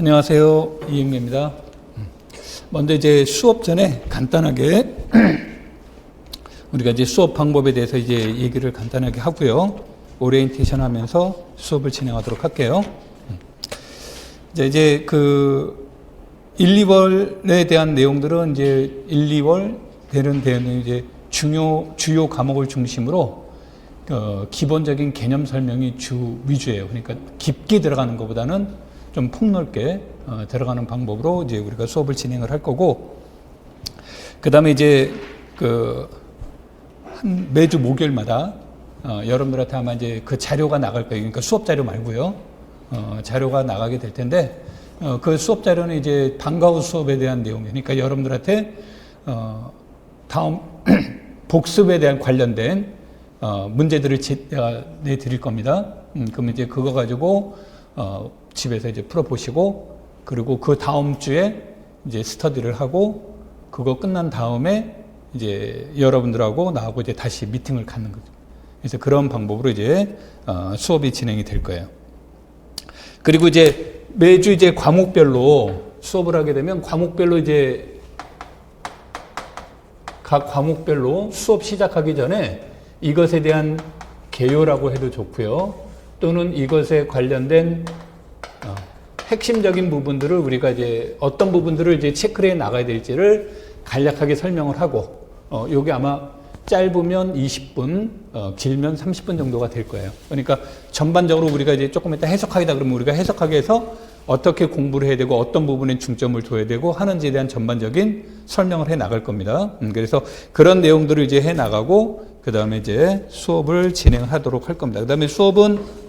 안녕하세요. 이익래입니다. 먼저 이제 수업 전에 간단하게 우리가 이제 수업 방법에 대해서 이제 얘기를 간단하게 하고요. 오리엔테이션 하면서 수업을 진행하도록 할게요. 이제 그 1, 2월에 대한 내용들은 이제 1, 2월 되는 이제 주요 과목을 중심으로 기본적인 개념 설명이 주 위주예요. 그러니까 깊게 들어가는 것보다는 좀 폭넓게 들어가는 방법으로 이제 우리가 수업을 진행을 할 거고, 그 다음에 이제 매주 목요일마다 여러분들한테 아마 이제 그 자료가 나갈 거예요. 그러니까 수업 자료 말고요. 자료가 나가게 될 텐데, 그 수업 자료는 이제 방과 후 수업에 대한 내용이에요. 그러니까 여러분들한테 다음 복습에 대한 관련된 문제들을 내드릴 겁니다. 그럼 이제 그거 가지고 집에서 이제 풀어보시고, 그리고 그 다음 주에 이제 스터디를 하고, 그거 끝난 다음에 이제 여러분들하고 나하고 이제 다시 미팅을 갖는 거죠. 그래서 그런 방법으로 이제 수업이 진행이 될 거예요. 그리고 이제 매주 이제 과목별로 수업을 하게 되면 과목별로 이제 각 과목별로 수업 시작하기 전에 이것에 대한 개요라고 해도 좋고요. 또는 이것에 관련된 핵심적인 부분들을 우리가 이제 어떤 부분들을 이제 체크를 해 나가야 될지를 간략하게 설명을 하고, 요게 아마 짧으면 20분, 길면 30분 정도가 될 거예요. 그러니까 전반적으로 우리가 이제 조금 이따 해석하기다 그러면 우리가 해석하기 위해서 어떻게 공부를 해야 되고 어떤 부분에 중점을 둬야 되고 하는지에 대한 전반적인 설명을 해 나갈 겁니다. 그래서 그런 내용들을 이제 해 나가고, 그 다음에 이제 수업을 진행하도록 할 겁니다. 그 다음에 수업은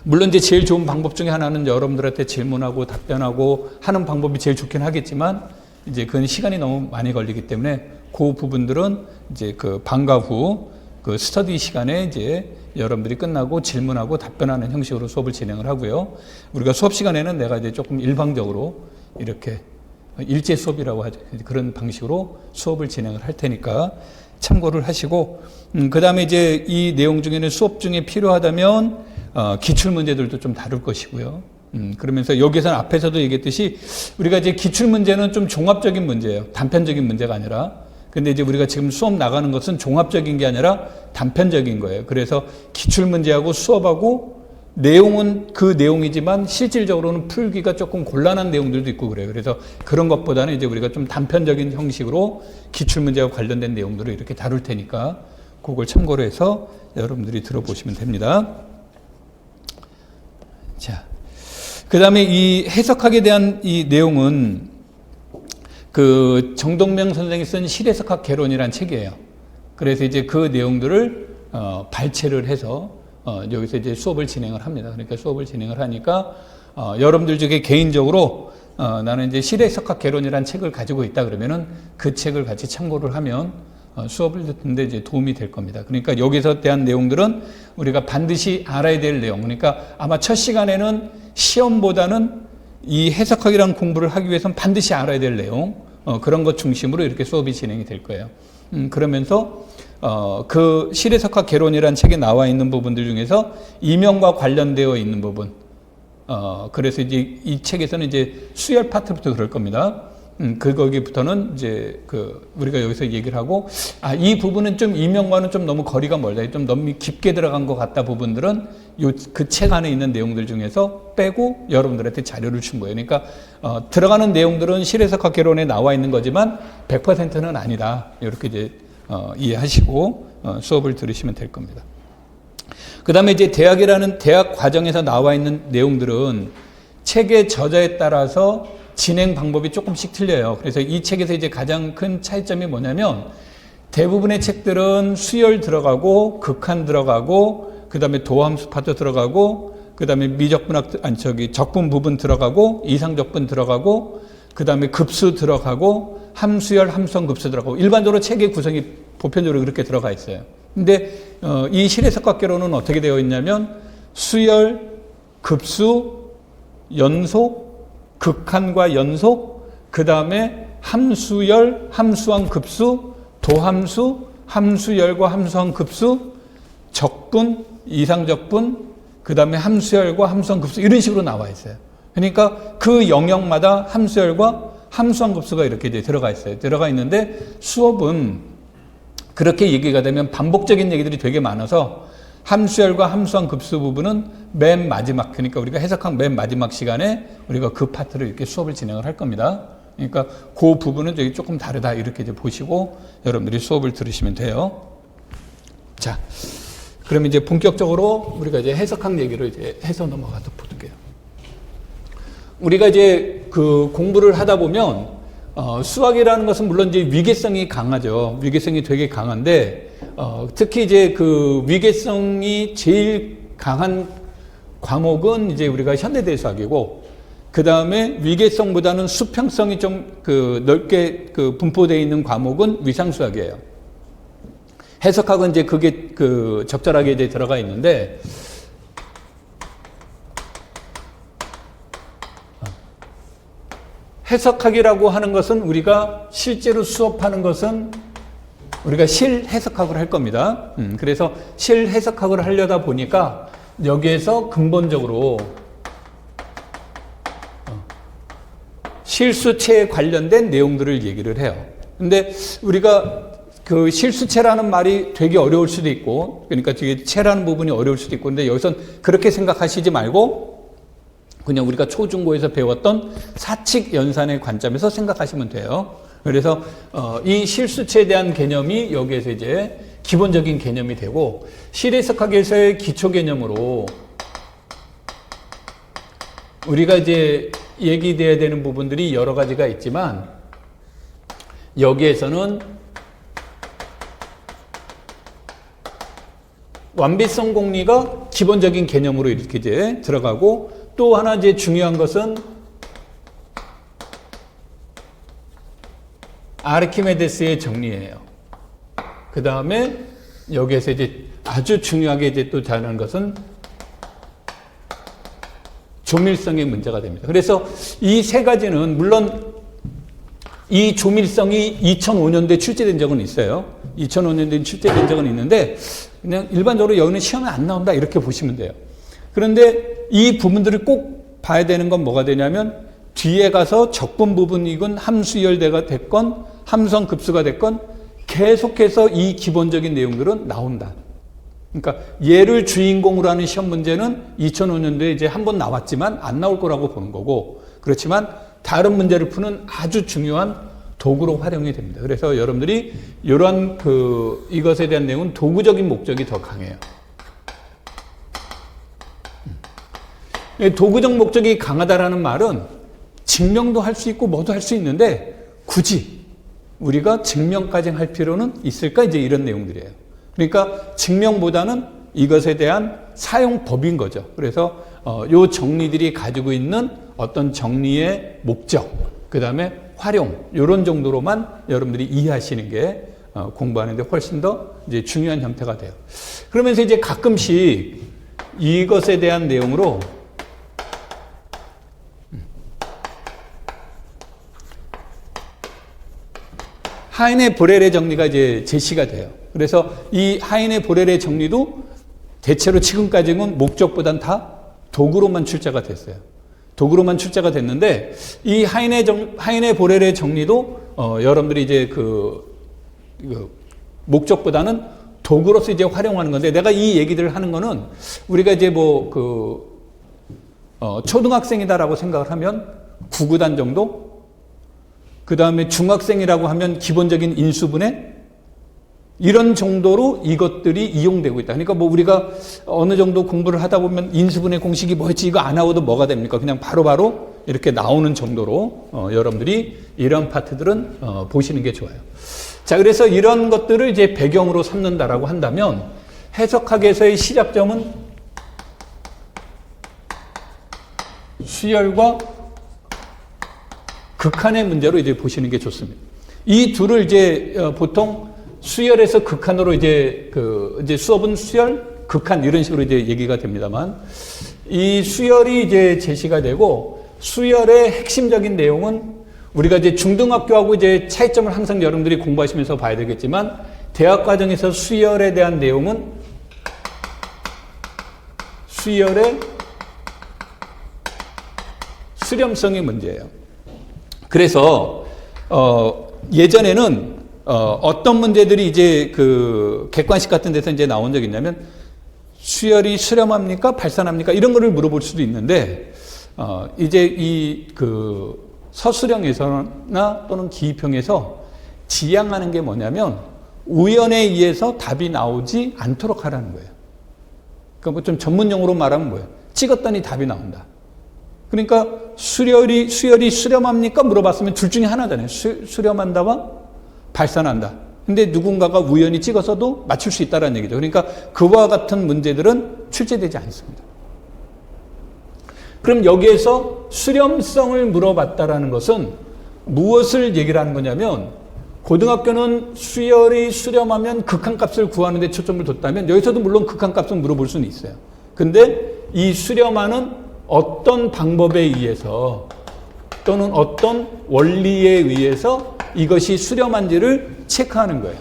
물론 이제 제일 좋은 방법 중에 하나는 여러분들한테 질문하고 답변하고 하는 방법이 제일 좋긴 하겠지만, 이제 그건 시간이 너무 많이 걸리기 때문에 그 부분들은 이제 그 방과 후 그 스터디 시간에 이제 여러분들이 끝나고 질문하고 답변하는 형식으로 수업을 진행을 하고요. 우리가 수업 시간에는 내가 이제 조금 일방적으로 이렇게 일제 수업이라고 하죠. 그런 방식으로 수업을 진행을 할 테니까 참고를 하시고, 그 다음에 이제 이 내용 중에는 수업 중에 필요하다면 기출 문제들도 좀 다룰 것이고요. 그러면서 여기서는 앞에서도 얘기했듯이 우리가 이제 기출 문제는 좀 종합적인 문제예요. 단편적인 문제가 아니라. 근데 이제 우리가 지금 수업 나가는 것은 종합적인 게 아니라 단편적인 거예요. 그래서 기출 문제하고 수업하고 내용은 그 내용이지만 실질적으로는 풀기가 조금 곤란한 내용들도 있고 그래요. 그래서 그런 것보다는 이제 우리가 좀 단편적인 형식으로 기출 문제와 관련된 내용들을 이렇게 다룰 테니까 그걸 참고로 해서 여러분들이 들어보시면 됩니다. 자, 그 다음에 이 해석학에 대한 이 내용은 그 정동명 선생이 쓴 실해석학 개론이라는 책이에요. 그래서 이제 그 내용들을 발췌를 해서 여기서 이제 수업을 진행을 합니다. 그러니까 수업을 진행을 하니까 여러분들 중에 개인적으로 나는 이제 실해석학 개론이라는 책을 가지고 있다 그러면은 그 책을 같이 참고를 하면 수업을 듣는데 이제 도움이 될 겁니다. 그러니까 여기서 대한 내용들은 우리가 반드시 알아야 될 내용. 그러니까 아마 첫 시간에는 시험보다는 이 해석학이라는 공부를 하기 위해서는 반드시 알아야 될 내용, 그런 것 중심으로 이렇게 수업이 진행이 될 거예요. 그러면서 그 실해석학 개론이라는 책에 나와 있는 부분들 중에서 이명과 관련되어 있는 부분, 그래서 이제 이 책에서는 이제 수열 파트부터 그럴 겁니다. 거기부터는 이제 우리가 여기서 얘기를 하고, 이 부분은 좀 이명과는 좀 너무 거리가 멀다, 좀 너무 깊게 들어간 것 같다 부분들은 그 책 안에 있는 내용들 중에서 빼고 여러분들한테 자료를 준 거예요. 그러니까 들어가는 내용들은 실해석학 개론에 나와 있는 거지만 100%는 아니다. 이렇게 이제 이해하시고 수업을 들으시면 될 겁니다. 그 다음에 이제 대학 과정에서 나와 있는 내용들은 책의 저자에 따라서 진행 방법이 조금씩 틀려요. 그래서 이 책에서 이제 가장 큰 차이점이 뭐냐면, 대부분의 책들은 수열 들어가고 극한 들어가고 그 다음에 도함수 파트 들어가고 그 다음에 적분 부분 들어가고 이상적분 들어가고 그 다음에 급수 들어가고 함수열 함수형 급수 들어가고, 일반적으로 책의 구성이 보편적으로 그렇게 들어가 있어요. 근데 이 실해석학 개론은 어떻게 되어 있냐면 수열, 급수, 연속, 극한과 연속, 그 다음에 함수열, 함수항 급수, 도함수, 함수열과 함수항 급수, 적분, 이상적분, 그 다음에 함수열과 함수항 급수, 이런 식으로 나와 있어요. 그러니까 그 영역마다 함수열과 함수한 급수가 이렇게 이제 들어가 있어요. 들어가 있는데 수업은 그렇게 얘기가 되면 반복적인 얘기들이 되게 많아서 함수열과 함수한 급수 부분은 맨 마지막, 그러니까 우리가 해석한 맨 마지막 시간에 우리가 그 파트를 이렇게 수업을 진행을 할 겁니다. 그러니까 그 부분은 저기 조금 다르다 이렇게 이제 보시고 여러분들이 수업을 들으시면 돼요. 자, 그럼 이제 본격적으로 우리가 이제 해석학 얘기를 이제 해서 넘어가도록 볼게요. 우리가 이제 그 공부를 하다 보면 수학이라는 것은 물론 이제 위계성이 강하죠. 위계성이 되게 강한데 특히 이제 그 위계성이 제일 강한 과목은 이제 우리가 현대대수학이고 그 다음에 위계성보다는 수평성이 좀 그 넓게 그 분포되어 있는 과목은 위상수학이에요. 해석학은 이제 그게 그 적절하게 이제 들어가 있는데 해석학이라고 하는 것은 우리가 실제로 수업하는 것은 우리가 실해석학을 할 겁니다. 그래서 실해석학을 하려다 보니까 여기에서 근본적으로 실수체에 관련된 내용들을 얘기를 해요. 근데 우리가 그 실수체라는 말이 되게 어려울 수도 있고, 그러니까 되게 체라는 부분이 어려울 수도 있고, 근데 여기선 그렇게 생각하시지 말고 그냥 우리가 초중고에서 배웠던 사칙 연산의 관점에서 생각하시면 돼요. 그래서 이 실수체에 대한 개념이 여기에서 이제 기본적인 개념이 되고, 실해석학에서의 기초 개념으로 우리가 이제 얘기돼야 되는 부분들이 여러 가지가 있지만 여기에서는 완비성 공리가 기본적인 개념으로 이렇게 이제 들어가고, 또 하나 이제 중요한 것은 아르키메데스의 정리예요. 그 다음에 여기에서 이제 아주 중요하게 이제 또 다루는 것은 조밀성의 문제가 됩니다. 그래서 이 세 가지는 물론 이 조밀성이 2005년도에 출제된 적은 있어요. 2005년도에 출제된 적은 있는데 그냥 일반적으로 여기는 시험에 안 나온다 이렇게 보시면 돼요. 그런데 이 부분들을 꼭 봐야 되는 건 뭐가 되냐면 뒤에 가서 적분 부분이건 함수열대가 됐건 함수한 급수가 됐건 계속해서 이 기본적인 내용들은 나온다. 그러니까 얘를 주인공으로 하는 시험 문제는 2005년도에 이제 한 번 나왔지만 안 나올 거라고 보는 거고, 그렇지만 다른 문제를 푸는 아주 중요한 도구로 활용이 됩니다. 그래서 여러분들이 이러한 이것에 대한 내용은 도구적인 목적이 더 강해요. 도구적 목적이 강하다라는 말은 증명도 할 수 있고 뭐도 할 수 있는데 굳이 우리가 증명까지 할 필요는 있을까? 이제 이런 내용들이에요. 그러니까 증명보다는 이것에 대한 사용법인 거죠. 그래서 요 정리들이 가지고 있는 어떤 정리의 목적, 그 다음에 활용, 이런 정도로만 여러분들이 이해하시는 게 공부하는데 훨씬 더 이제 중요한 형태가 돼요. 그러면서 이제 가끔씩 이것에 대한 내용으로 하인의 보렐의 정리가 이제 제시가 돼요. 그래서 이 하인의 보렐의 정리도 대체로 지금까지는 목적보단 다 도구로만 출제가 됐어요. 도구로만 출제가 됐는데 이 하인의 보렐의 정리도 여러분들이 이제 목적보다는 도구로서 이제 활용하는 건데, 내가 이 얘기들을 하는 거는 우리가 이제 초등학생이다라고 생각을 하면 구구단 정도, 그 다음에 중학생이라고 하면 기본적인 인수분해, 이런 정도로 이것들이 이용되고 있다. 그러니까 우리가 어느 정도 공부를 하다 보면 인수분해 공식이 뭐였지 이거 안 나오도 뭐가 됩니까? 그냥 바로바로 이렇게 나오는 정도로 여러분들이 이런 파트들은 보시는 게 좋아요. 자, 그래서 이런 것들을 이제 배경으로 삼는다라고 한다면 해석학에서의 시작점은 수열과 극한의 문제로 이제 보시는 게 좋습니다. 이 둘을 이제 보통 수열에서 극한으로 이제 이제 수업은 수열, 극한 이런 식으로 이제 얘기가 됩니다만, 이 수열이 이제 제시가 되고, 수열의 핵심적인 내용은 우리가 이제 중등학교하고 이제 차이점을 항상 여러분들이 공부하시면서 봐야 되겠지만, 대학 과정에서 수열에 대한 내용은 수열의 수렴성의 문제예요. 그래서 예전에는 어떤 문제들이 이제 그 객관식 같은 데서 이제 나온 적이 있냐면 수열이 수렴합니까? 발산합니까? 이런 거를 물어볼 수도 있는데 이제 이 그 서술형에서나 또는 기입형에서 지향하는 게 뭐냐면 우연에 의해서 답이 나오지 않도록 하라는 거예요. 그러니까 뭐 좀 전문용어로 말하면 뭐예요? 찍었더니 답이 나온다. 그러니까 수열이 수렴합니까? 물어봤으면 둘 중에 하나잖아요. 수렴한다와 발산한다. 근데 누군가가 우연히 찍어서도 맞출 수 있다는 얘기죠. 그러니까 그와 같은 문제들은 출제되지 않습니다. 그럼 여기에서 수렴성을 물어봤다라는 것은 무엇을 얘기를 하는 거냐면 고등학교는 수열이 수렴하면 극한값을 구하는 데 초점을 뒀다면 여기서도 물론 극한값은 물어볼 수는 있어요. 근데 이 수렴하는 어떤 방법에 의해서 또는 어떤 원리에 의해서 이것이 수렴한지를 체크하는 거예요.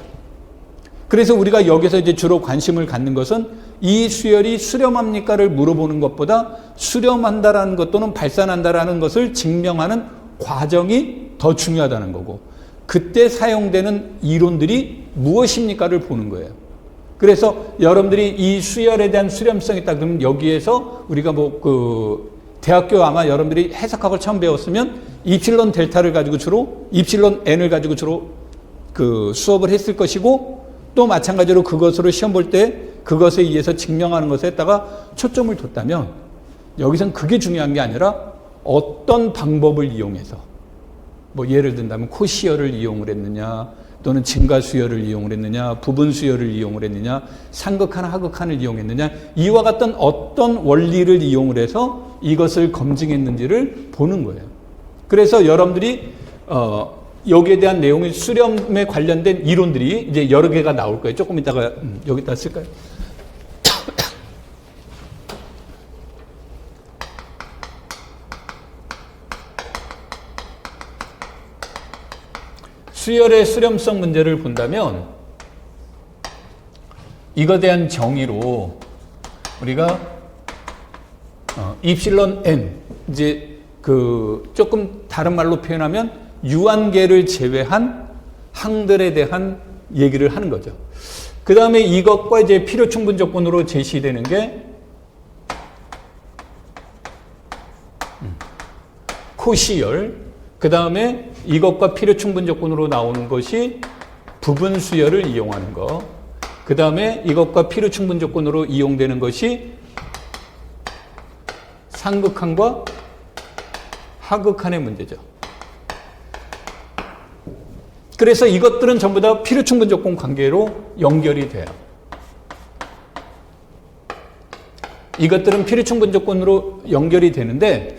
그래서 우리가 여기서 이제 주로 관심을 갖는 것은 이 수열이 수렴합니까를 물어보는 것보다 수렴한다라는 것 또는 발산한다라는 것을 증명하는 과정이 더 중요하다는 거고 그때 사용되는 이론들이 무엇입니까를 보는 거예요. 그래서 여러분들이 이 수열에 대한 수렴성이 있다 그러면 여기에서 우리가 뭐 그 대학교 아마 여러분들이 해석학을 처음 배웠으면 이필론 델타를 가지고 주로 이필론 n을 가지고 주로 그 수업을 했을 것이고 또 마찬가지로 그것으로 시험 볼 때 그것에 의해서 증명하는 것에다가 초점을 뒀다면 여기선 그게 중요한 게 아니라 어떤 방법을 이용해서 뭐 예를 든다면 코시열을 이용을 했느냐 또는 증가수열을 이용을 했느냐 부분수열을 이용을 했느냐 상극한 하극한을 이용했느냐 이와 같은 어떤 원리를 이용을 해서 이것을 검증했는지를 보는 거예요. 그래서 여러분들이 여기에 대한 내용이 수렴에 관련된 이론들이 이제 여러 개가 나올 거예요. 조금 이따가 여기다 쓸까요? 수열의 수렴성 문제를 본다면 이거에 대한 정의로 우리가 입실론 n 이제 그 조금 다른 말로 표현하면 유한계를 제외한 항들에 대한 얘기를 하는 거죠. 그 다음에 이것과 이제 필요 충분 조건으로 제시되는 게 코시열, 그 다음에 이것과 필요 충분 조건으로 나오는 것이 부분 수열을 이용하는 거, 그 다음에 이것과 필요 충분 조건으로 이용되는 것이 상극한과 하극한의 문제죠. 그래서 이것들은 전부 다 필요 충분 조건 관계로 연결이 돼요. 이것들은 필요 충분 조건으로 연결이 되는데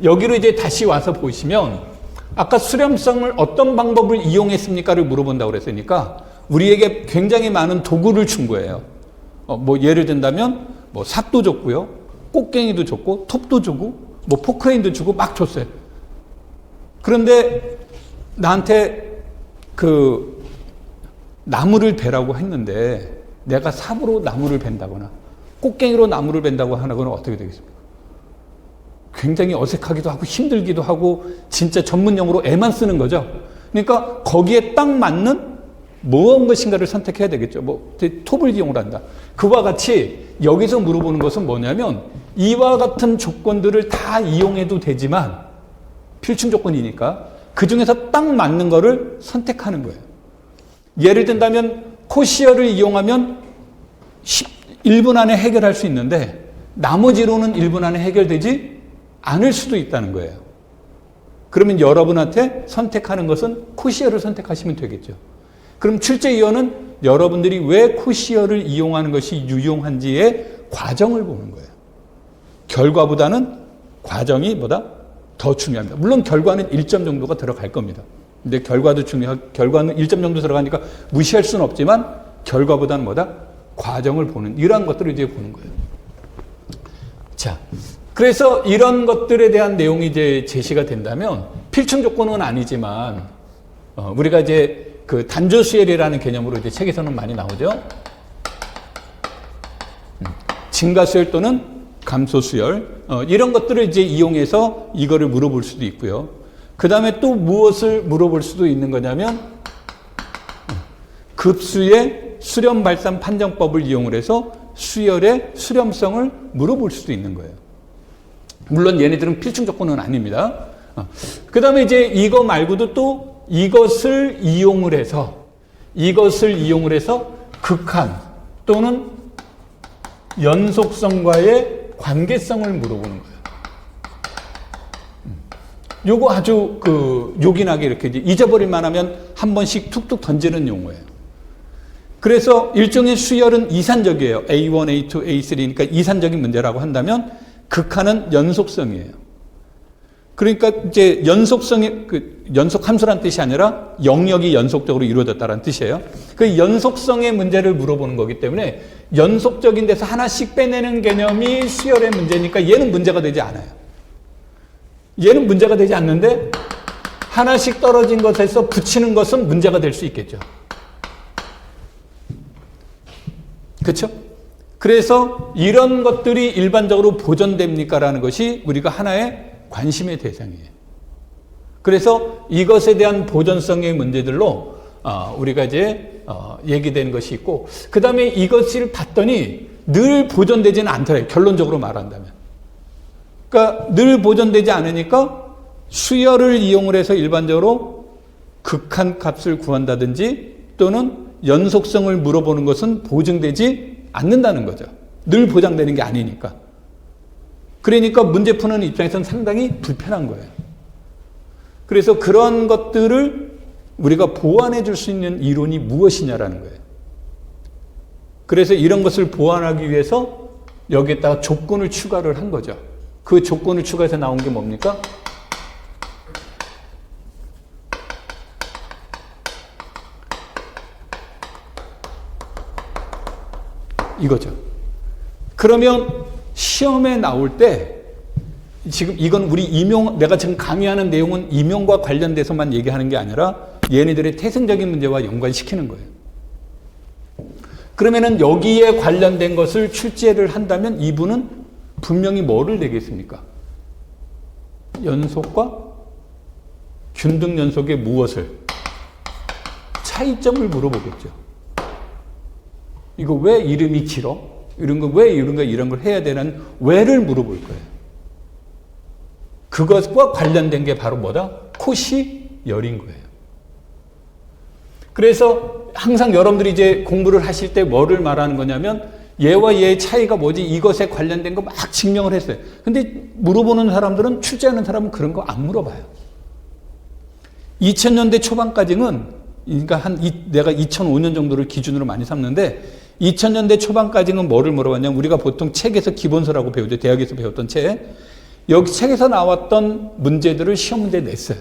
여기로 이제 다시 와서 보시면 아까 수렴성을 어떤 방법을 이용했습니까를 물어본다고 그랬으니까 우리에게 굉장히 많은 도구를 준 거예요. 뭐 예를 든다면 뭐 삭도 줬고요, 꽃갱이도 줬고, 톱도 주고, 뭐 포크레인도 주고 막 줬어요. 그런데 나한테 그 나무를 베라고 했는데 내가 삽으로 나무를 벤다거나 꽃갱이로 나무를 벤다고 하거나 어떻게 되겠습니까? 굉장히 어색하기도 하고 힘들기도 하고 진짜 전문용어로 애만 쓰는 거죠. 그러니까 거기에 딱 맞는 무엇인가를 선택해야 되겠죠. 뭐 톱을 이용을 한다. 그와 같이 여기서 물어보는 것은 뭐냐면 이와 같은 조건들을 다 이용해도 되지만 필충 조건이니까 그 중에서 딱 맞는 거를 선택하는 거예요. 예를 든다면 코시열을 이용하면 1분 안에 해결할 수 있는데 나머지로는 1분 안에 해결되지 않을 수도 있다는 거예요. 그러면 여러분한테 선택하는 것은 코시열을 선택하시면 되겠죠. 그럼 출제위원은 여러분들이 왜 코시열을 이용하는 것이 유용한지의 과정을 보는 거예요. 결과보다는 과정이 뭐다? 더 중요합니다. 물론 결과는 1점 정도가 들어갈 겁니다. 근데 결과는 1점 정도 들어가니까 무시할 수는 없지만 결과보다는 뭐다? 과정을 보는, 이러한 것들을 이제 보는 거예요. 자, 그래서 이런 것들에 대한 내용이 이제 제시가 된다면 필충 조건은 아니지만 우리가 이제 그 단조수열이라는 개념으로 이제 책에서는 많이 나오죠. 증가수열 또는 감소 수열, 이런 것들을 이제 이용해서 이거를 물어볼 수도 있고요. 그 다음에 또 무엇을 물어볼 수도 있는 거냐면, 급수의 수렴 발산 판정법을 이용을 해서 수열의 수렴성을 물어볼 수도 있는 거예요. 물론 얘네들은 필충 조건은 아닙니다. 그 다음에 이제 이거 말고도 또 이것을 이용을 해서 극한 또는 연속성과의 관계성을 물어보는 거예요. 요거 아주 요긴하게 이렇게 잊어버릴만 하면 한 번씩 툭툭 던지는 용어예요. 그래서 일종의 수열은 이산적이에요. A1, A2, A3니까 이산적인 문제라고 한다면 극한은 연속성이에요. 그러니까 이제 연속성이 연속 함수란 뜻이 아니라 영역이 연속적으로 이루어졌다는 뜻이에요. 그 연속성의 문제를 물어보는 거기 때문에 연속적인 데서 하나씩 빼내는 개념이 수열의 문제니까 얘는 문제가 되지 않아요. 얘는 문제가 되지 않는데 하나씩 떨어진 것에서 붙이는 것은 문제가 될 수 있겠죠. 그렇죠? 그래서 이런 것들이 일반적으로 보존됩니까? 라는 것이 우리가 하나의 관심의 대상이에요. 그래서 이것에 대한 보존성의 문제들로 우리가 이제 얘기되는 것이 있고, 그 다음에 이것을 봤더니 늘 보존되지는 않더래요. 결론적으로 말한다면. 그러니까 늘 보존되지 않으니까 수열을 이용을 해서 일반적으로 극한 값을 구한다든지 또는 연속성을 물어보는 것은 보증되지 않는다는 거죠. 늘 보장되는 게 아니니까. 그러니까 문제 푸는 입장에서는 상당히 불편한 거예요. 그래서 그런 것들을 우리가 보완해 줄 수 있는 이론이 무엇이냐라는 거예요. 그래서 이런 것을 보완하기 위해서 여기에다가 조건을 추가를 한 거죠. 그 조건을 추가해서 나온 게 뭡니까? 이거죠. 그러면 시험에 나올 때 지금 이건 내가 지금 강의하는 내용은 임용과 관련돼서만 얘기하는 게 아니라 얘네들의 태생적인 문제와 연관시키는 거예요. 그러면은 여기에 관련된 것을 출제를 한다면 이분은 분명히 뭐를 내겠습니까? 연속과 균등 연속의 무엇을? 차이점을 물어보겠죠. 이거 왜 이름이 길어? 이런 거 왜 이런 걸 해야 되는 왜를 물어볼 거예요. 그것과 관련된 게 바로 뭐다? 코시 열인 거예요. 그래서 항상 여러분들이 이제 공부를 하실 때 뭐를 말하는 거냐면 얘와 얘의 차이가 뭐지? 이것에 관련된 거 막 증명을 했어요. 근데 물어보는 사람들은, 출제하는 사람은 그런 거 안 물어봐요. 2000년대 초반까지는, 그러니까 내가 2005년 정도를 기준으로 많이 삼는데 2000년대 초반까지는 뭐를 물어봤냐면 우리가 보통 책에서 기본서라고 배우죠. 대학에서 배웠던 책. 여기 책에서 나왔던 문제들을 시험 문제에 냈어요.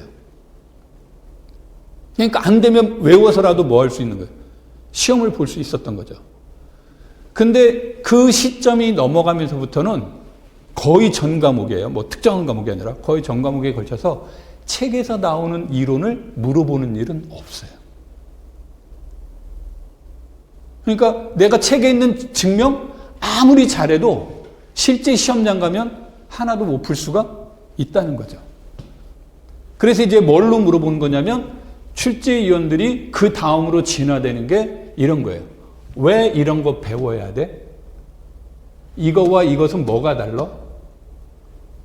그러니까 안 되면 외워서라도 뭐 할 수 있는 거예요. 시험을 볼 수 있었던 거죠. 근데 그 시점이 넘어가면서부터는 거의 전 과목이에요. 뭐 특정한 과목이 아니라 거의 전 과목에 걸쳐서 책에서 나오는 이론을 물어보는 일은 없어요. 그러니까 내가 책에 있는 증명 아무리 잘해도 실제 시험장 가면 하나도 못 풀 수가 있다는 거죠. 그래서 이제 뭘로 물어보는 거냐면 출제위원들이 그 다음으로 진화되는 게 이런 거예요. 왜 이런 거 배워야 돼? 이거와 이것은 뭐가 달라?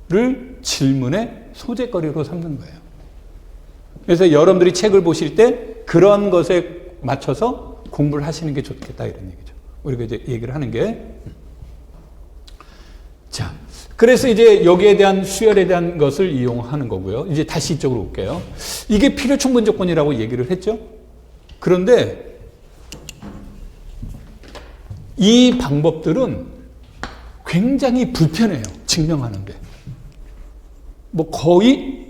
를 질문의 소재거리로 삼는 거예요. 그래서 여러분들이 책을 보실 때 그런 것에 맞춰서 공부를 하시는 게 좋겠다 이런 얘기죠. 우리가 이제 얘기를 하는 게. 자, 그래서 이제 여기에 대한 수열에 대한 것을 이용하는 거고요. 이제 다시 이쪽으로 올게요. 이게 필요 충분 조건이라고 얘기를 했죠. 그런데 이 방법들은 굉장히 불편해요. 증명하는데. 뭐 거의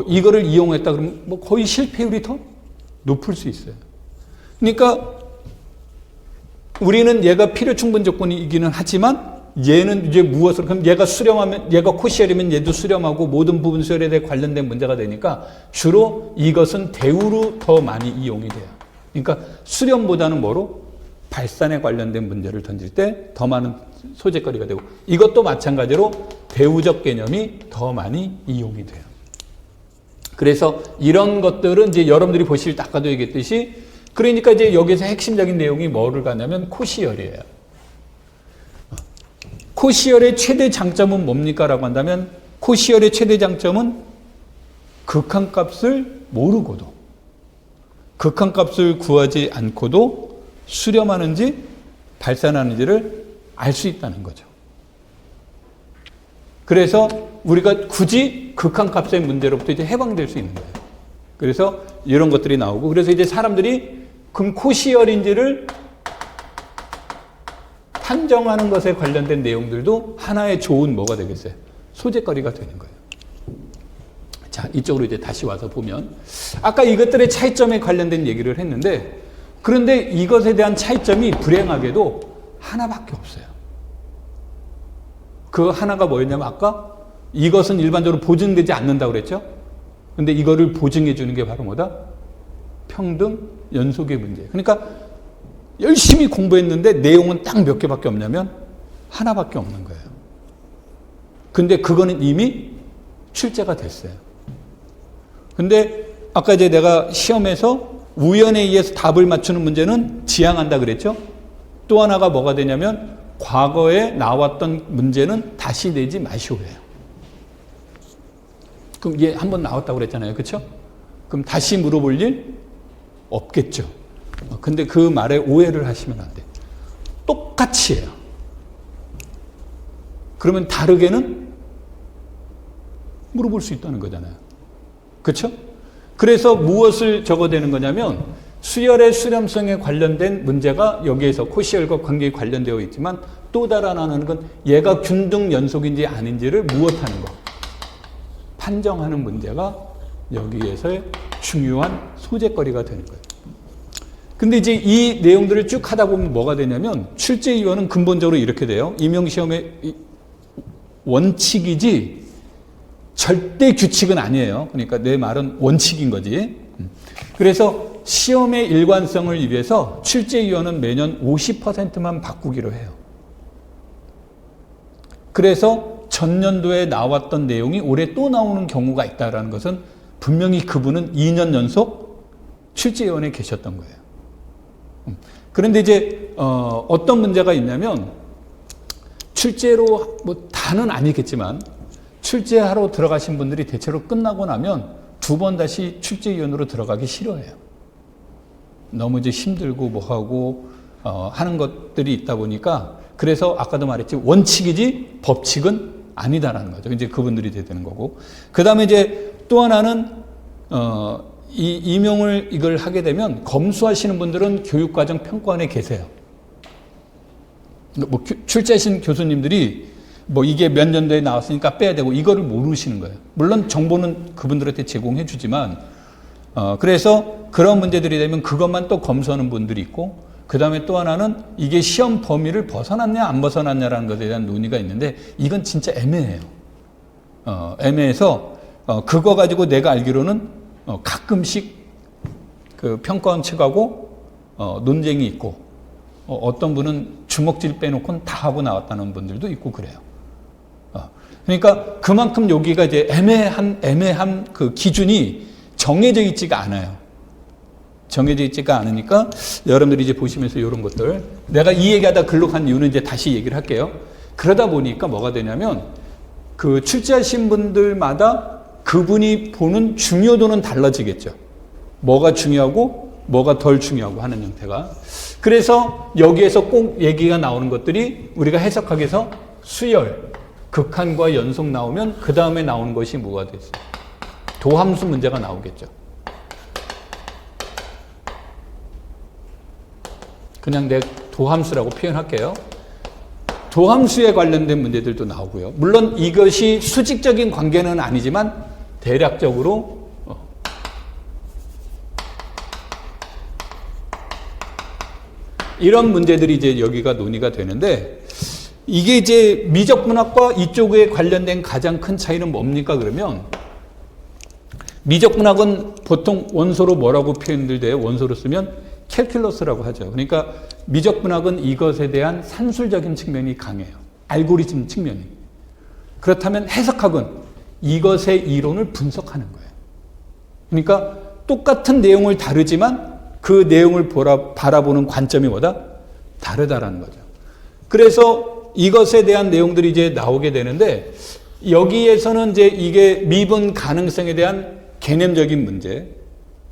이거를 이용했다 그러면 뭐 거의 실패율이 더 높을 수 있어요. 그러니까 우리는 얘가 필요 충분 조건이기는 하지만 얘는 이제 무엇을, 그럼 얘가 수렴하면, 얘가 코시열이면 얘도 수렴하고 모든 부분 수열에 대해 관련된 문제가 되니까 주로 이것은 대우로 더 많이 이용이 돼요. 그러니까 수렴보다는 뭐로? 발산에 관련된 문제를 던질 때 더 많은 소재거리가 되고, 이것도 마찬가지로 배우적 개념이 더 많이 이용이 돼요. 그래서 이런 것들은 이제 여러분들이 보실 때 아까도 얘기했듯이, 그러니까 이제 여기서 핵심적인 내용이 뭐를 가냐면 코시열이에요. 코시열의 최대 장점은 뭡니까? 라고 한다면, 코시열의 최대 장점은 극한값을 모르고도, 극한값을 구하지 않고도 수렴하는지 발산하는지를 알 수 있다는 거죠. 그래서 우리가 굳이 극한값의 문제로부터 이제 해방될 수 있는 거예요. 그래서 이런 것들이 나오고, 그래서 이제 사람들이 그럼 코시열인지를 판정하는 것에 관련된 내용들도 하나의 좋은 뭐가 되겠어요? 소재거리가 되는 거예요. 자, 이쪽으로 이제 다시 와서 보면, 아까 이것들의 차이점에 관련된 얘기를 했는데, 그런데 이것에 대한 차이점이 불행하게도 하나밖에 없어요. 그 하나가 뭐였냐면, 아까 이것은 일반적으로 보증되지 않는다고 그랬죠? 근데 이거를 보증해 주는 게 바로 뭐다? 평등 연속의 문제. 그러니까 열심히 공부했는데 내용은 딱 몇 개밖에 없냐면 하나밖에 없는 거예요. 근데 그거는 이미 출제가 됐어요. 근데 아까 이제 내가 시험에서 우연에 의해서 답을 맞추는 문제는 지양한다 그랬죠? 또 하나가 뭐가 되냐면 과거에 나왔던 문제는 다시 내지 마시오예요. 그럼 얘 한번 나왔다고 그랬잖아요. 그렇죠? 그럼 다시 물어볼 일 없겠죠. 근데 그 말에 오해를 하시면 안 돼요. 똑같이 해요. 그러면 다르게는 물어볼 수 있다는 거잖아요. 그렇죠? 그래서 무엇을 적어대는 거냐면 수열의 수렴성에 관련된 문제가 여기에서 코시열과 관계에 관련되어 있지만 또 다른 하나는 건 얘가 균등 연속인지 아닌지를 무엇하는 거. 판정하는 문제가 여기에서의 중요한 소재거리가 되는 거예요. 근데 이제 이 내용들을 쭉 하다 보면 뭐가 되냐면 출제위원은 근본적으로 이렇게 돼요. 임용시험의 원칙이지 절대 규칙은 아니에요. 그러니까 내 말은 원칙인 거지. 그래서 시험의 일관성을 위해서 출제위원은 매년 50%만 바꾸기로 해요. 그래서 전년도에 나왔던 내용이 올해 또 나오는 경우가 있다는 것은 분명히 그분은 2년 연속 출제위원에 계셨던 거예요. 그런데 이제 어떤 문제가 있냐면 출제로 뭐 다는 아니겠지만 출제하러 들어가신 분들이 대체로 끝나고 나면 두 번 다시 출제위원으로 들어가기 싫어해요. 너무 이제 힘들고 뭐하고 하는 것들이 있다 보니까 그래서 아까도 말했지 원칙이지 법칙은 아니다라는 거죠. 이제 그분들이 되는 거고. 그 다음에 이제 또 하나는 이 임용을 이걸 하게 되면 검수하시는 분들은 교육과정 평가원에 계세요. 뭐 출제하신 교수님들이 뭐 이게 몇 년도에 나왔으니까 빼야 되고 이거를 모르시는 거예요. 물론 정보는 그분들한테 제공해 주지만 그래서 그런 문제들이 되면 그것만 또 검수하는 분들이 있고 그 다음에 또 하나는 이게 시험 범위를 벗어났냐 안 벗어났냐라는 것에 대한 논의가 있는데 이건 진짜 애매해요. 애매해서 그거 가지고 내가 알기로는 가끔씩 그 평가원 측하고 논쟁이 있고 어떤 분은 주먹질 빼놓고는 다 하고 나왔다는 분들도 있고 그래요. 그러니까 그만큼 여기가 이제 애매한 그 기준이 정해져 있지가 않아요. 정해져 있지가 않으니까 여러분들이 이제 보시면서 이런 것들 내가 이 얘기하다 글록한 이유는 이제 다시 얘기를 할게요. 그러다 보니까 뭐가 되냐면 그 출제하신 분들마다 그분이 보는 중요도는 달라지겠죠. 뭐가 중요하고 뭐가 덜 중요하고 하는 형태가. 그래서 여기에서 꼭 얘기가 나오는 것들이 우리가 해석하기 위해서 수열, 극한과 연속 나오면 그 다음에 나오는 것이 뭐가 됐어요? 도함수 문제가 나오겠죠. 그냥 내 도함수라고 표현할게요. 도함수에 관련된 문제들도 나오고요. 물론 이것이 수직적인 관계는 아니지만 대략적으로 이런 문제들이 이제 여기가 논의가 되는데 이게 이제 미적분학과 이쪽에 관련된 가장 큰 차이는 뭡니까? 그러면 미적분학은 보통 원소로 뭐라고 표현들 돼요? 원소로 쓰면 캘큘러스라고 하죠. 그러니까 미적분학은 이것에 대한 산술적인 측면이 강해요. 알고리즘 측면이. 그렇다면 해석학은 이것의 이론을 분석하는 거예요. 그러니까 똑같은 내용을 다루지만 그 내용을 바라보는 관점이 뭐다? 다르다라는 거죠. 그래서 이것에 대한 내용들이 이제 나오게 되는데 여기에서는 이제 이게 미분 가능성에 대한 개념적인 문제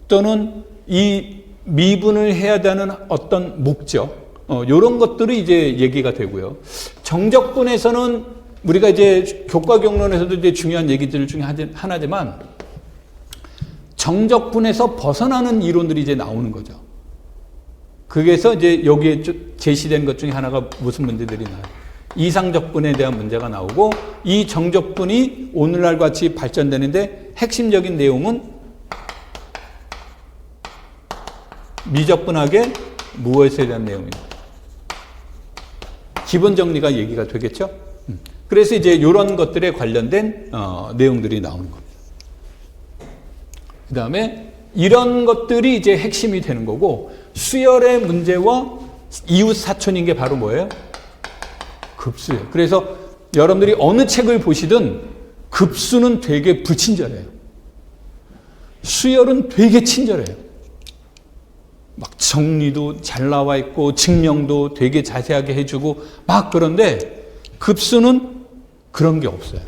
또는 이 미분을 해야 되는 어떤 목적 이런 것들이 이제 얘기가 되고요. 정적분에서는 우리가 이제 교과 경론에서도 이제 중요한 얘기들 중에 하나지만 정적분에서 벗어나는 이론들이 이제 나오는 거죠. 그래서 이제 여기에 제시된 것 중에 하나가 무슨 문제들이 나와요. 이상적분에 대한 문제가 나오고 이 정적분이 오늘날 같이 발전되는데 핵심적인 내용은 미적분학의 무엇에 대한 내용입니다. 기본 정리가 얘기가 되겠죠. 그래서 이제 이런 것들에 관련된 내용들이 나오는 겁니다. 그 다음에 이런 것들이 이제 핵심이 되는 거고 수열의 문제와 이웃 사촌인 게 바로 뭐예요? 급수예요. 그래서 여러분들이 어느 책을 보시든 급수는 되게 불친절해요. 수열은 되게 친절해요. 막 정리도 잘 나와 있고 증명도 되게 자세하게 해주고 막 그런데 급수는 그런 게 없어요.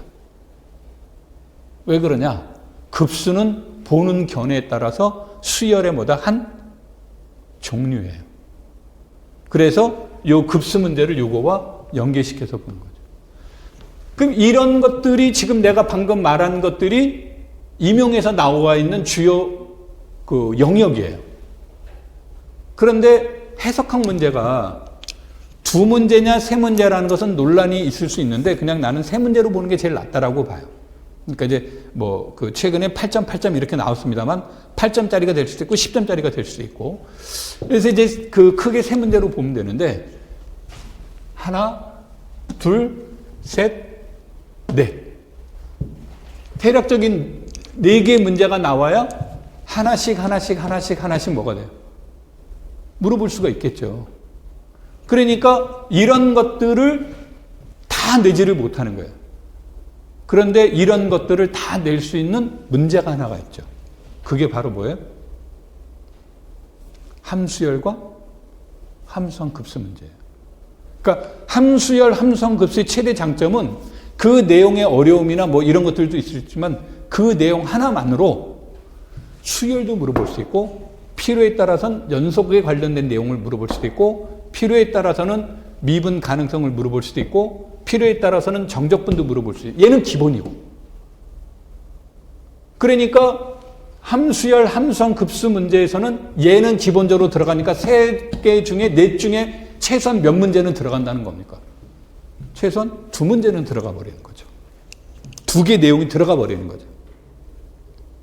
왜 그러냐? 급수는 보는 견해에 따라서 수열의 뭐다? 한 종류예요. 그래서 요 급수 문제를 요거와 연계시켜서 보는 거죠. 그럼 이런 것들이 지금 내가 방금 말한 것들이 임용에서 나와 있는 주요 그 영역이에요. 그런데 해석학 문제가 두 문제냐 세 문제라는 것은 논란이 있을 수 있는데 그냥 나는 세 문제로 보는 게 제일 낫다라고 봐요. 그러니까 이제 뭐 그 최근에 8점, 8점 이렇게 나왔습니다만 8점짜리가 될 수도 있고 10점짜리가 될 수도 있고 그래서 이제 그 크게 세 문제로 보면 되는데 하나, 둘, 셋, 넷. 대략적인 4개의 문제가 나와야 하나씩 뭐가 돼요? 물어볼 수가 있겠죠. 그러니까 이런 것들을 다 내지를 못하는 거예요. 그런데 이런 것들을 다 낼 수 있는 문제가 하나가 있죠. 그게 바로 뭐예요? 함수열과 함수항 급수 문제예요. 그러니까 함수열, 함수항 급수의 최대 장점은 그 내용의 어려움이나 뭐 이런 것들도 있지만 그 내용 하나만으로 수열도 물어볼 수 있고 필요에 따라서는 연속에 관련된 내용을 물어볼 수도 있고 필요에 따라서는 미분 가능성을 물어볼 수도 있고 필요에 따라서는 정적분도 물어볼 수 있고 얘는 기본이고 그러니까 함수열, 함수항 급수 문제에서는 얘는 기본적으로 들어가니까 3개 중에 4 중에 최소한 몇 문제는 들어간다는 겁니까? 최소한 2문제는 들어가 버리는 거죠. 2개 내용이 들어가 버리는 거죠.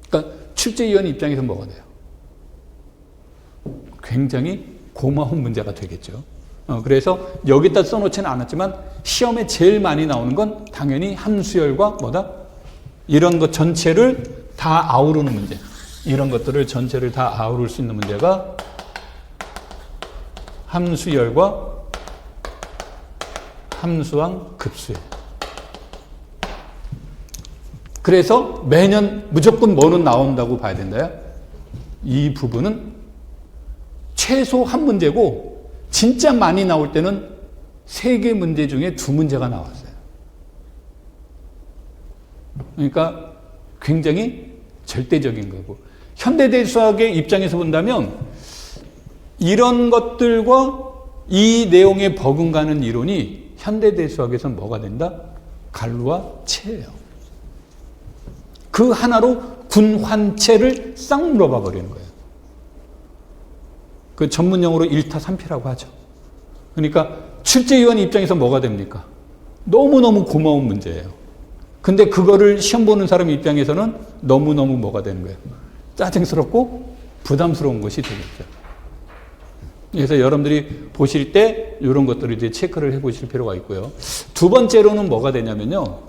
그러니까 출제위원 입장에서 뭐가 돼요? 굉장히 고마운 문제가 되겠죠. 그래서 여기다 써놓지는 않았지만 시험에 제일 많이 나오는 건 당연히 함수열과 뭐다? 이런 것 전체를 다 아우르는 문제. 이런 것들을 전체를 다 아우를 수 있는 문제가 함수열과 함수항 급수예요. 그래서 매년 무조건 뭐는 나온다고 봐야 된다요? 이 부분은 최소 한 문제고 진짜 많이 나올 때는 3개 문제 중에 2문제가 나왔어요. 그러니까 굉장히 절대적인 거고 현대대수학의 입장에서 본다면 이런 것들과 이 내용에 버금가는 이론이 현대대수학에서는 뭐가 된다? 갈루와 체예요. 그 하나로 군환체를 싹 물어봐 버리는 거예요. 그 전문용어로 1타 3피라고 하죠. 그러니까 출제위원 입장에서 뭐가 됩니까? 너무너무 고마운 문제예요. 근데 그거를 시험 보는 사람 입장에서는 너무너무 뭐가 되는 거예요? 짜증스럽고 부담스러운 것이 되겠죠. 그래서 여러분들이 보실 때 이런 것들을 이제 체크를 해 보실 필요가 있고요. 두 번째로는 뭐가 되냐면요.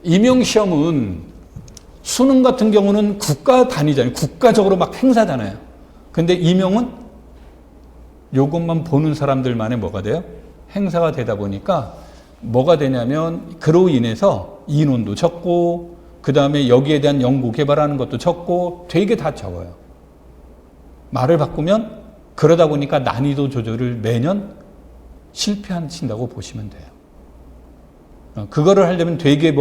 임용시험은 수능 같은 경우는 국가 단위잖아요. 국가적으로 막 행사잖아요. 근데 임용은 요것만 보는 사람들만의 뭐가 돼요? 행사가 되다 보니까 뭐가 되냐면 그로 인해서 인원도 적고 그 다음에 여기에 대한 연구 개발하는 것도 적고 되게 다 적어요. 말을 바꾸면 그러다 보니까 난이도 조절을 매년 실패하신다고 보시면 돼요. 그거를 하려면 되게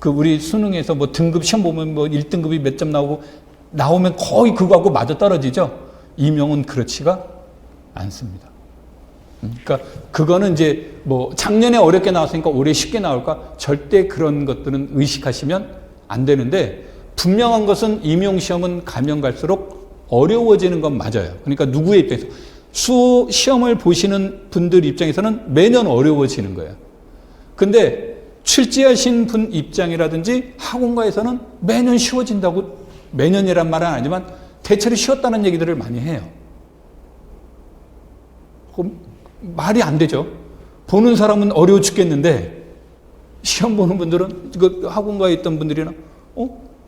우리 수능에서 등급 시험 보면 1등급이 몇 점 나오면 거의 그거하고 맞아 떨어지죠. 임용은 그렇지가 않습니다. 그러니까 그거는 이제 작년에 어렵게 나왔으니까 올해 쉽게 나올까? 절대 그런 것들은 의식하시면 안 되는데, 분명한 것은 임용시험은 가면 갈수록 어려워지는 건 맞아요. 그러니까 누구의 입장에서 시험을 보시는 분들 입장에서는 매년 어려워지는 거예요. 근데 출제하신 분 입장이라든지 학원가에서는 매년 쉬워진다고, 매년이란 말은 아니지만 대체로 쉬웠다는 얘기들을 많이 해요. 말이 안 되죠. 보는 사람은 어려워 죽겠는데 시험 보는 분들은, 학원가에 있던 분들이나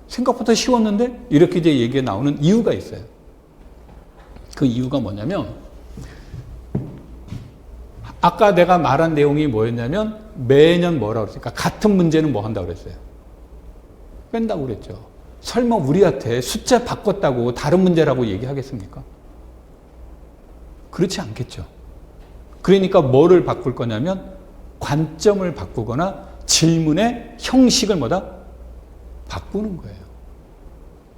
생각보다 쉬웠는데 이렇게 이제 얘기가 나오는 이유가 있어요. 그 이유가 뭐냐면, 아까 내가 말한 내용이 뭐였냐면 매년 뭐라고 그랬어요? 같은 문제는 뭐 한다고 그랬어요? 뺀다고 그랬죠. 설마 우리한테 숫자 바꿨다고 다른 문제라고 얘기하겠습니까? 그렇지 않겠죠. 그러니까 뭐를 바꿀 거냐면 관점을 바꾸거나 질문의 형식을 바꾸는 거예요.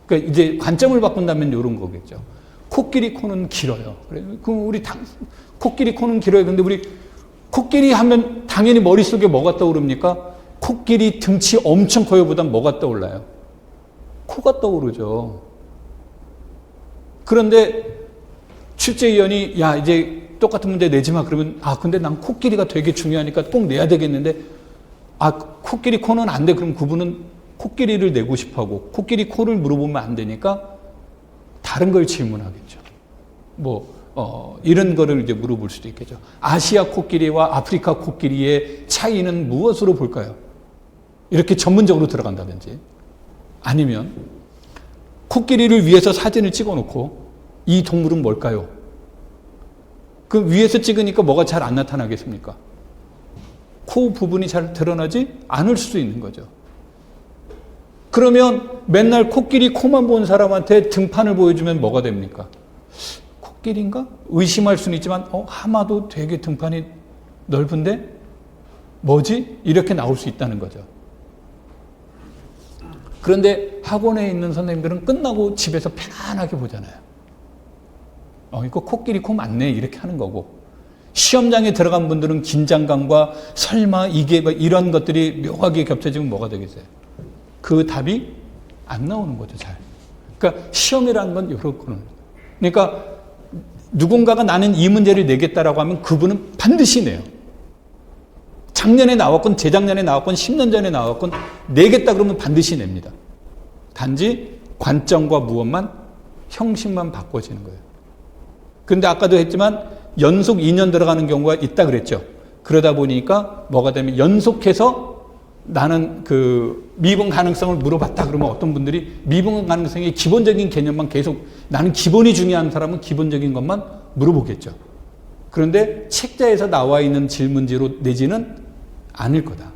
그러니까 이제 관점을 바꾼다면 이런 거겠죠. 코끼리 코는 길어요. 그럼 코끼리 코는 길어요. 근데 우리 코끼리 하면 당연히 머릿속에 뭐가 떠오릅니까? 코끼리 등치 엄청 커요 보단 뭐가 떠올라요? 코가 떠오르죠. 그런데 출제위원이 야 이제 똑같은 문제 내지 마 그러면 근데 난 코끼리가 되게 중요하니까 꼭 내야 되겠는데 코끼리 코는 안 돼. 그럼 그분은 코끼리를 내고 싶어하고 코끼리 코를 물어보면 안 되니까 다른 걸 질문하겠죠. 이런 거를 이제 물어볼 수도 있겠죠. 아시아 코끼리와 아프리카 코끼리의 차이는 무엇으로 볼까요? 이렇게 전문적으로 들어간다든지, 아니면 코끼리를 위해서 사진을 찍어 놓고 이 동물은 뭘까요? 그 위에서 찍으니까 뭐가 잘 안 나타나겠습니까? 코 부분이 잘 드러나지 않을 수도 있는 거죠. 그러면 맨날 코끼리 코만 본 사람한테 등판을 보여주면 뭐가 됩니까? 코끼리인가? 의심할 수는 있지만 하마도 되게 등판이 넓은데 뭐지? 이렇게 나올 수 있다는 거죠. 그런데 학원에 있는 선생님들은 끝나고 집에서 편안하게 보잖아요. 이거 코끼리 코 맞네 이렇게 하는 거고, 시험장에 들어간 분들은 긴장감과 설마 이게 이런 것들이 묘하게 겹쳐지면 뭐가 되겠어요? 그 답이 안 나오는 거죠, 잘. 그러니까 시험이라는 건 이런 거는. 그러니까 누군가가 나는 이 문제를 내겠다라고 하면 그분은 반드시 내요. 작년에 나왔건 재작년에 나왔건 10년 전에 나왔건 내겠다 그러면 반드시 냅니다. 단지 관점과 무엇만, 형식만 바꿔지는 거예요. 그런데 아까도 했지만 연속 2년 들어가는 경우가 있다 그랬죠. 그러다 보니까 뭐가 되면 연속해서 나는 미분 가능성을 물어봤다 그러면 어떤 분들이 미분 가능성의 기본적인 개념만 계속, 나는 기본이 중요한 사람은 기본적인 것만 물어보겠죠. 그런데 책자에서 나와 있는 질문지로 내지는 않을 거다.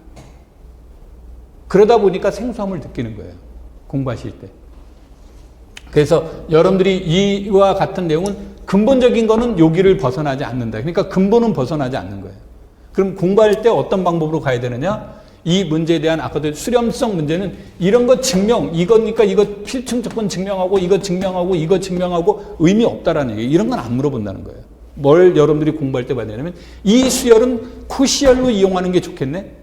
그러다 보니까 생소함을 느끼는 거예요, 공부하실 때. 그래서 여러분들이 이와 같은 내용은 근본적인 거는 여기를 벗어나지 않는다. 그러니까 근본은 벗어나지 않는 거예요. 그럼 공부할 때 어떤 방법으로 가야 되느냐? 이 문제에 대한 아까도 수렴성 문제는 이런 거 증명, 이거니까 이거 필충 조건 증명하고 이거 증명하고 의미 없다라는 얘기예요. 이런 건 안 물어본다는 거예요. 뭘 여러분들이 공부할 때 봐야 되냐면 이 수열은 코시열로 이용하는 게 좋겠네?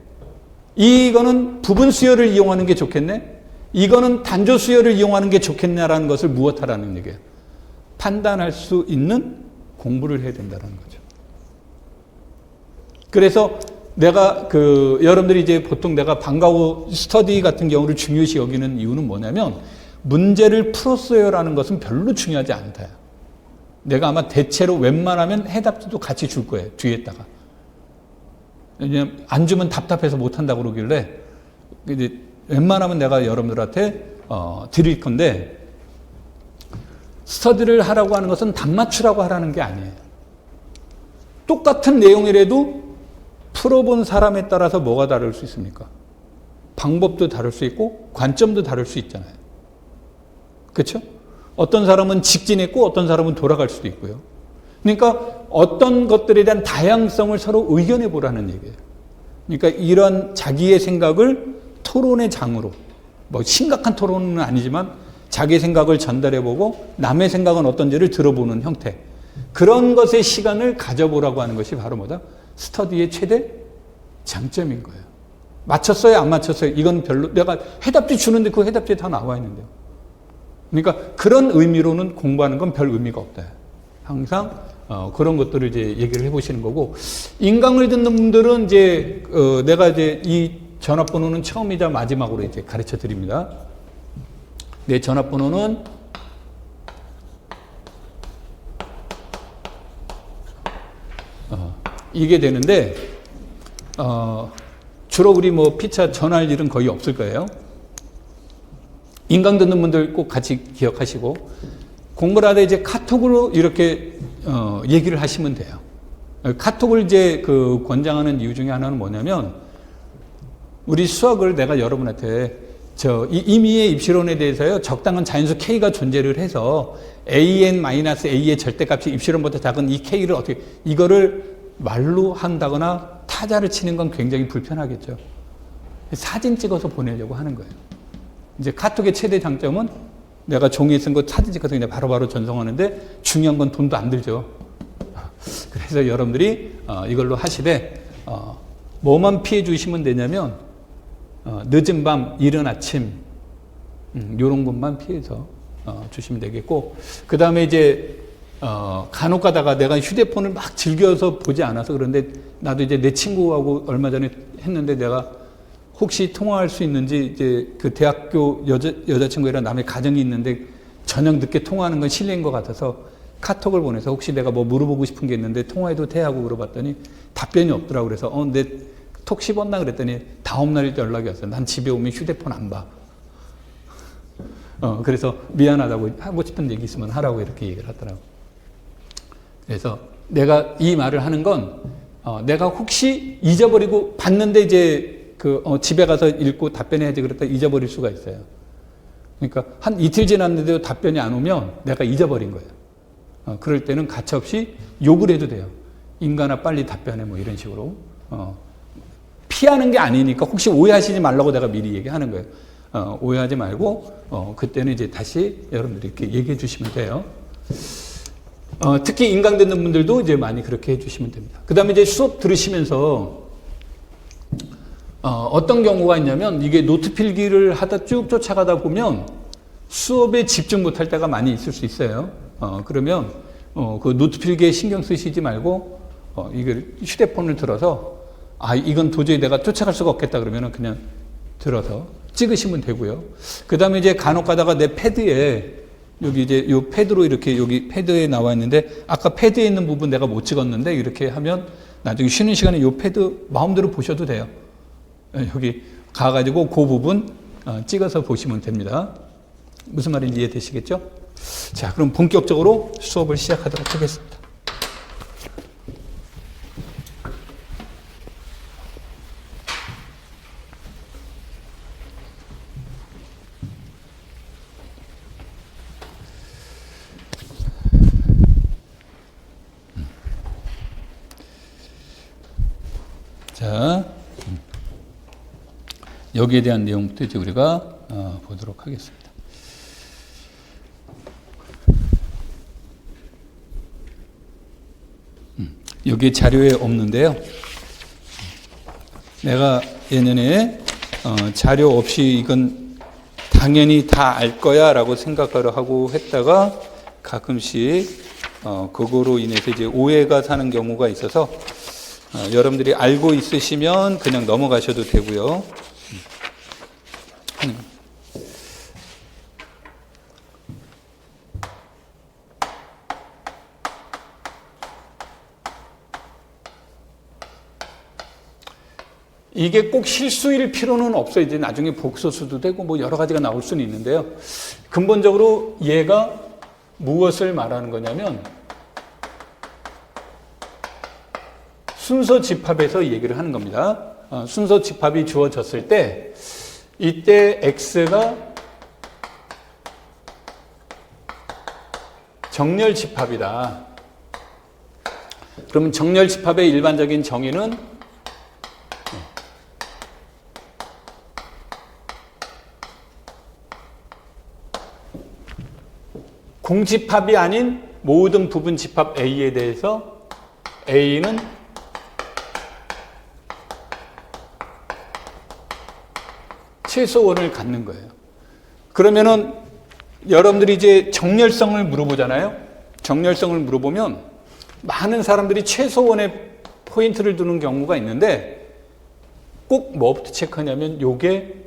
이거는 부분 수열을 이용하는 게 좋겠네? 이거는 단조 수열을 이용하는 게 좋겠냐라는 것을 무엇하라는 얘기예요. 판단할 수 있는 공부를 해야 된다는 거죠. 그래서 내가 여러분들이 이제 보통 내가 방과후 스터디 같은 경우를 중요시 여기는 이유는 뭐냐면 문제를 풀었어요라는 것은 별로 중요하지 않다. 내가 아마 대체로 웬만하면 해답지도 같이 줄 거예요, 뒤에다가. 왜냐면 안 주면 답답해서 못 한다고 그러길래 이제 웬만하면 내가 여러분들한테 드릴 건데, 스터디를 하라고 하는 것은 답 맞추라고 하라는 게 아니에요. 똑같은 내용이라도 풀어본 사람에 따라서 뭐가 다를 수 있습니까? 방법도 다를 수 있고 관점도 다를 수 있잖아요. 그렇죠? 어떤 사람은 직진했고 어떤 사람은 돌아갈 수도 있고요. 그러니까 어떤 것들에 대한 다양성을 서로 의견해 보라는 얘기예요. 그러니까 이런 자기의 생각을 토론의 장으로, 뭐 심각한 토론은 아니지만 자기의 생각을 전달해 보고 남의 생각은 어떤지를 들어보는 형태. 그런 것의 시간을 가져보라고 하는 것이 바로 뭐다? 스터디의 최대 장점인 거예요. 맞췄어요? 안 맞췄어요? 이건 별로, 내가 해답지 주는데 그 해답지에 다 나와 있는데요. 그러니까 그런 의미로는 공부하는 건 별 의미가 없다. 항상 그런 것들을 이제 얘기를 해보시는 거고, 인강을 듣는 분들은 이제 내가 이제 이 전화번호는 처음이자 마지막으로 이제 가르쳐 드립니다. 내 전화번호는 이게 되는데 주로 우리 뭐 피차 전화할 일은 거의 없을 거예요. 인강 듣는 분들 꼭 같이 기억하시고, 공부를 하다 이제 카톡으로 이렇게 얘기를 하시면 돼요. 카톡을 이제 그 권장하는 이유 중에 하나는 뭐냐면, 우리 수학을 내가 여러분한테 임의의 입시론에 대해서요, 적당한 자연수 K가 존재를 해서 AN-A의 절대값이 입시론보다 작은 이 K를 어떻게, 이거를 말로 한다거나 타자를 치는 건 굉장히 불편하겠죠. 사진 찍어서 보내려고 하는 거예요. 이제 카톡의 최대 장점은 내가 종이에 쓴 거 사진 찍어서 그냥 바로바로 전송하는데, 중요한 건 돈도 안 들죠. 그래서 여러분들이 이걸로 하시되, 뭐만 피해 주시면 되냐면, 늦은 밤, 이른 아침, 요런 것만 피해서 주시면 되겠고, 그 다음에 이제 간혹 가다가 내가 휴대폰을 막 즐겨서 보지 않아서 그런데, 나도 이제 내 친구하고 얼마 전에 했는데 내가 혹시 통화할 수 있는지, 이제 그 대학교 여자친구랑 남의 가정이 있는데 저녁 늦게 통화하는 건 실례인 것 같아서 카톡을 보내서 혹시 내가 뭐 물어보고 싶은 게 있는데 통화해도 돼? 하고 물어봤더니 답변이 없더라고. 그래서 내 톡 씹었나 그랬더니 다음날 연락이 왔어요. 난 집에 오면 휴대폰 안 봐. 그래서 미안하다고, 하고 싶은 얘기 있으면 하라고 이렇게 얘기를 하더라고. 그래서 내가 이 말을 하는 건 내가 혹시 잊어버리고 봤는데 이제 집에 가서 읽고 답변해야지 그랬다 잊어버릴 수가 있어요. 그러니까 한 이틀 지났는데도 답변이 안 오면 내가 잊어버린 거예요. 그럴 때는 가차없이 욕을 해도 돼요. 인간아 빨리 답변해, 뭐 이런 식으로. 피하는 게 아니니까 혹시 오해하시지 말라고 내가 미리 얘기하는 거예요. 오해하지 말고 그때는 이제 다시 여러분들이 이렇게 얘기해 주시면 돼요. 특히 인강 듣는 분들도 이제 많이 그렇게 해주시면 됩니다. 그 다음에 이제 수업 들으시면서 어떤 경우가 있냐면, 이게 노트 필기를 하다 쭉 쫓아가다 보면 수업에 집중 못할 때가 많이 있을 수 있어요. 그러면 그 노트 필기에 신경 쓰시지 말고 이걸 휴대폰을 들어서 이건 도저히 내가 쫓아갈 수가 없겠다 그러면은 그냥 들어서 찍으시면 되고요. 그 다음에 이제 간혹 가다가 내 패드에, 여기 이제 요 패드로 이렇게 여기 패드에 나와 있는데, 아까 패드에 있는 부분 내가 못 찍었는데, 이렇게 하면 나중에 쉬는 시간에 요 패드 마음대로 보셔도 돼요. 여기 가가지고 그 부분 찍어서 보시면 됩니다. 무슨 말인지 이해되시겠죠? 자, 그럼 본격적으로 수업을 시작하도록 하겠습니다. 자, 여기에 대한 내용부터 이제 우리가 보도록 하겠습니다. 여기 자료에 없는데요. 내가 예전에 자료 없이 이건 당연히 다 알 거야 라고 생각을 하고 했다가 가끔씩 그거로 인해서 이제 오해가 사는 경우가 있어서 여러분들이 알고 있으시면 그냥 넘어가셔도 되고요. 이게 꼭 실수일 필요는 없어요. 이제 나중에 복소수도 되고 뭐 여러 가지가 나올 수는 있는데요. 근본적으로 얘가 무엇을 말하는 거냐면, 순서 집합에서 얘기를 하는 겁니다. 순서 집합이 주어졌을 때 이때 x가 정렬 집합이다. 그러면 정렬 집합의 일반적인 정의는 공집합이 아닌 모든 부분 집합 A에 대해서 A는 최소원을 갖는 거예요. 그러면은 여러분들이 이제 정렬성을 물어보잖아요. 정렬성을 물어보면 많은 사람들이 최소원에 포인트를 두는 경우가 있는데 꼭 뭐부터 체크하냐면 요게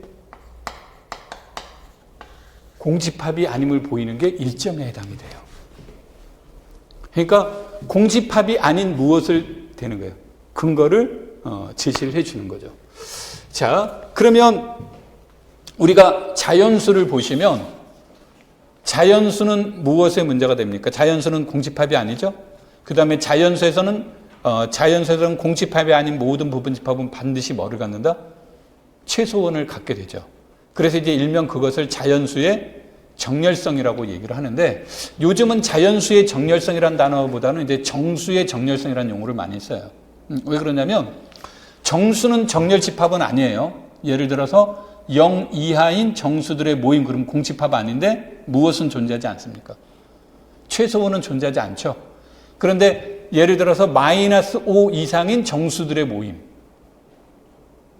공집합이 아님을 보이는 게 일정에 해당이 돼요. 그러니까 공집합이 아닌 무엇을 되는 거예요. 근거를 제시를 해주는 거죠. 자, 그러면 우리가 자연수를 보시면 자연수는 무엇의 문제가 됩니까? 자연수는 공집합이 아니죠. 그 다음에 자연수에서는 공집합이 아닌 모든 부분 집합은 반드시 뭐를 갖는다? 최소원을 갖게 되죠. 그래서 이제 일명 그것을 자연수의 정렬성이라고 얘기를 하는데 요즘은 자연수의 정렬성이라는 단어보다는 이제 정수의 정렬성이라는 용어를 많이 써요. 왜 그러냐면 정수는 정렬 집합은 아니에요. 예를 들어서 0 이하인 정수들의 모임, 그럼 공집합 아닌데 무엇은 존재하지 않습니까? 최소원은 존재하지 않죠. 그런데 예를 들어서 마이너스 5 이상인 정수들의 모임,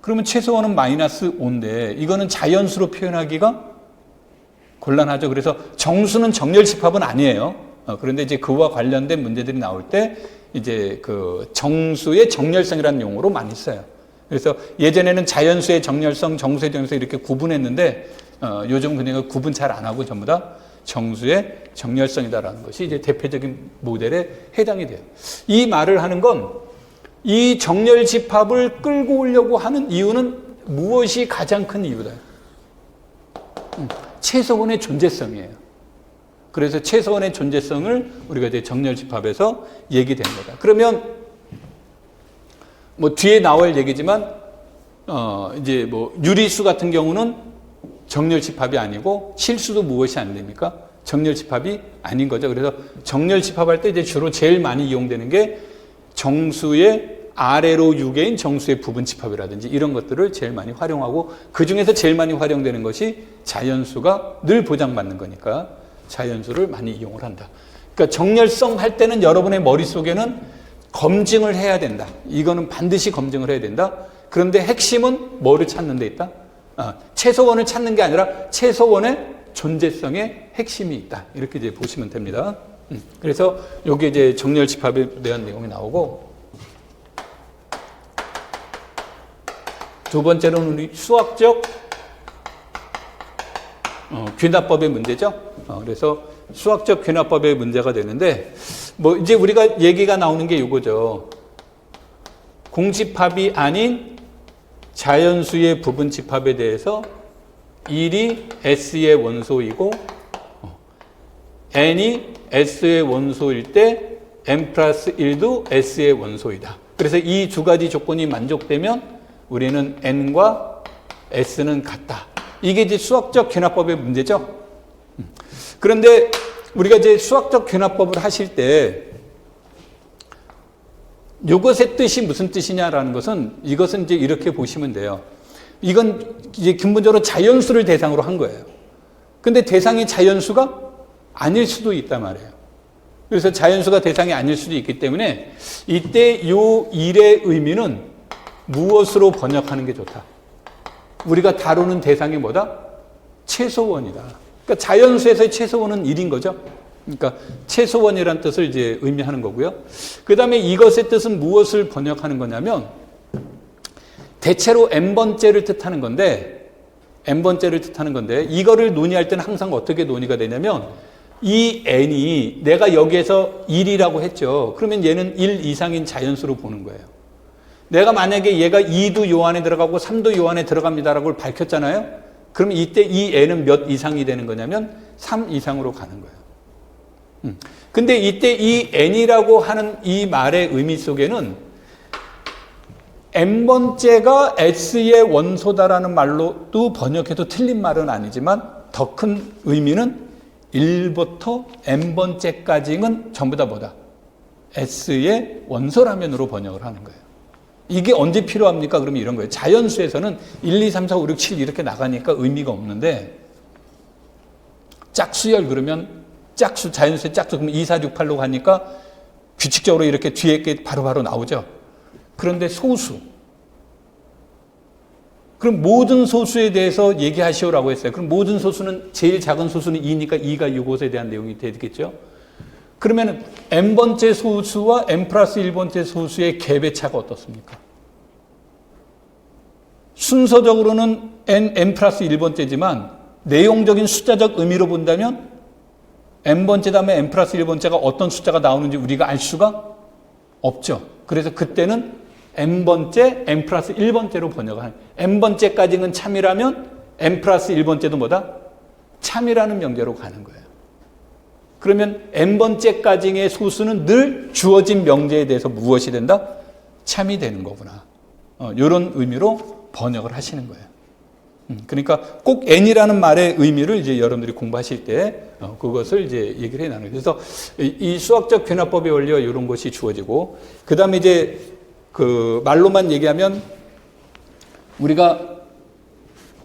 그러면 최소원은 마이너스 5인데 이거는 자연수로 표현하기가 곤란하죠. 그래서 정수는 정렬 집합은 아니에요. 그런데 이제 그와 관련된 문제들이 나올 때 이제 그 정수의 정렬성이라는 용어로 많이 써요. 그래서 예전에는 자연수의 정렬성, 정수의 정렬성 이렇게 구분했는데 요즘 그냥 구분 잘 안 하고 전부 다 정수의 정렬성이다라는 것이 이제 대표적인 모델에 해당이 돼요. 이 말을 하는 건 이 정렬 집합을 끌고 오려고 하는 이유는 무엇이 가장 큰 이유다? 최소원의 존재성이에요. 그래서 최소원의 존재성을 우리가 이제 정렬 집합에서 얘기되는 거다. 그러면 뭐 뒤에 나올 얘기지만 이제 뭐 유리수 같은 경우는 정렬 집합이 아니고 실수도 무엇이 안 됩니까? 정렬 집합이 아닌 거죠. 그래서 정렬 집합할 때 이제 주로 제일 많이 이용되는 게 정수의 아래로 6개인 정수의 부분 집합이라든지 이런 것들을 제일 많이 활용하고 그 중에서 제일 많이 활용되는 것이 자연수가 늘 보장받는 거니까 자연수를 많이 이용을 한다. 그러니까 정렬성 할 때는 여러분의 머릿속에는 검증을 해야 된다. 이거는 반드시 검증을 해야 된다. 그런데 핵심은 뭐를 찾는 데 있다? 최소원을 찾는 게 아니라 최소원의 존재성의 핵심이 있다. 이렇게 이제 보시면 됩니다. 그래서 여기 이제 정렬 집합에 대한 내용이 나오고 두 번째로는 우리 수학적 귀납법의 문제죠. 그래서 수학적 귀납법의 문제가 되는데 뭐 이제 우리가 얘기가 나오는 게 이거죠. 공집합이 아닌 자연수의 부분 집합에 대해서 1이 S의 원소이고 N이 S의 원소일 때 N 플러스 1도 S의 원소이다. 그래서 이 두 가지 조건이 만족되면 우리는 N과 S는 같다. 이게 이제 수학적 귀납법의 문제죠. 그런데 우리가 이제 수학적 귀납법을 하실 때 이것의 뜻이 무슨 뜻이냐라는 것은 이것은 이제 이렇게 보시면 돼요. 이건 이제 근본적으로 자연수를 대상으로 한 거예요. 근데 대상이 자연수가 아닐 수도 있단 말이에요. 그래서 자연수가 대상이 아닐 수도 있기 때문에 이때 요 일의 의미는 무엇으로 번역하는 게 좋다? 우리가 다루는 대상이 뭐다? 최소원이다. 그러니까 자연수에서의 최소원은 1인 거죠. 그러니까 최소원이라는 뜻을 이제 의미하는 거고요. 그 다음에 이것의 뜻은 무엇을 번역하는 거냐면 대체로 n번째를 뜻하는 건데 이거를 논의할 때는 항상 어떻게 논의가 되냐면 이 n이 내가 여기에서 1이라고 했죠. 그러면 얘는 1 이상인 자연수로 보는 거예요. 내가 만약에 얘가 2도 요 안에 들어가고 3도 요 안에 들어갑니다라고 밝혔잖아요. 그럼 이때 이 n은 몇 이상이 되는 거냐면 3 이상으로 가는 거예요. 근데 이때 이 n이라고 하는 이 말의 의미 속에는 n번째가 s의 원소다라는 말로도 번역해도 틀린 말은 아니지만 더 큰 의미는 1부터 n번째까지는 전부 다 뭐다? s의 원소라면으로 번역을 하는 거예요. 이게 언제 필요합니까? 그러면 이런 거예요. 자연수에서는 1, 2, 3, 4, 5, 6, 7 이렇게 나가니까 의미가 없는데 짝수열 그러면 짝수, 자연수의 짝수 그러면 2, 4, 6, 8로 가니까 규칙적으로 이렇게 뒤에 게 바로바로 나오죠. 그런데 소수. 그럼 모든 소수에 대해서 얘기하시오라고 했어요. 그럼 모든 소수는 제일 작은 소수는 2니까 2가 이것에 대한 내용이 되겠죠. 그러면 n번째 소수와 n 플러스 1번째 소수의 갭의 차가 어떻습니까? 순서적으로는 n 플러스 1번째지만 내용적인 숫자적 의미로 본다면 n번째 다음에 n 플러스 1번째가 어떤 숫자가 나오는지 우리가 알 수가 없죠. 그래서 그때는 n번째, n 플러스 1번째로 번역을 하는 n번째까지는 참이라면 n 플러스 1번째도 뭐다? 참이라는 명제로 가는 거예요. 그러면 n번째까지의 소수는 늘 주어진 명제에 대해서 무엇이 된다? 참이 되는 거구나. 이런 의미로 번역을 하시는 거예요. 그러니까 꼭 n이라는 말의 의미를 이제 여러분들이 공부하실 때 그것을 이제 얘기를 해 나눠요. 그래서 이 수학적 변화법의 원리와 이런 것이 주어지고, 그 다음에 이제 그 말로만 얘기하면 우리가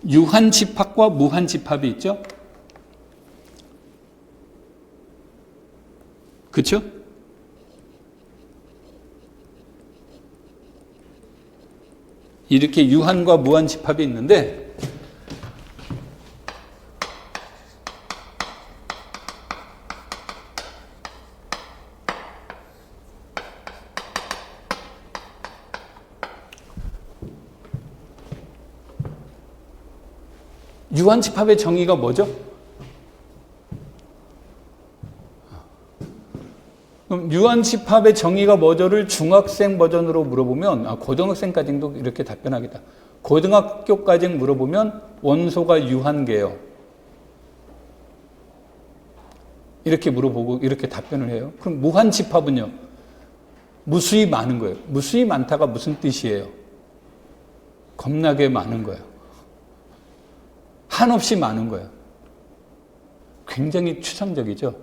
유한집합과 무한집합이 있죠. 그렇죠? 이렇게 유한과 무한집합이 있는데 유한집합의 정의가 뭐죠? 그럼 유한집합의 정의가 뭐죠를 중학생 버전으로 물어보면, 고등학생까지도 이렇게 답변하겠다. 고등학교까지 물어보면 원소가 유한계요. 이렇게 물어보고 이렇게 답변을 해요. 그럼 무한집합은요? 무수히 많은 거예요. 무수히 많다가 무슨 뜻이에요? 겁나게 많은 거예요. 한없이 많은 거예요. 굉장히 추상적이죠.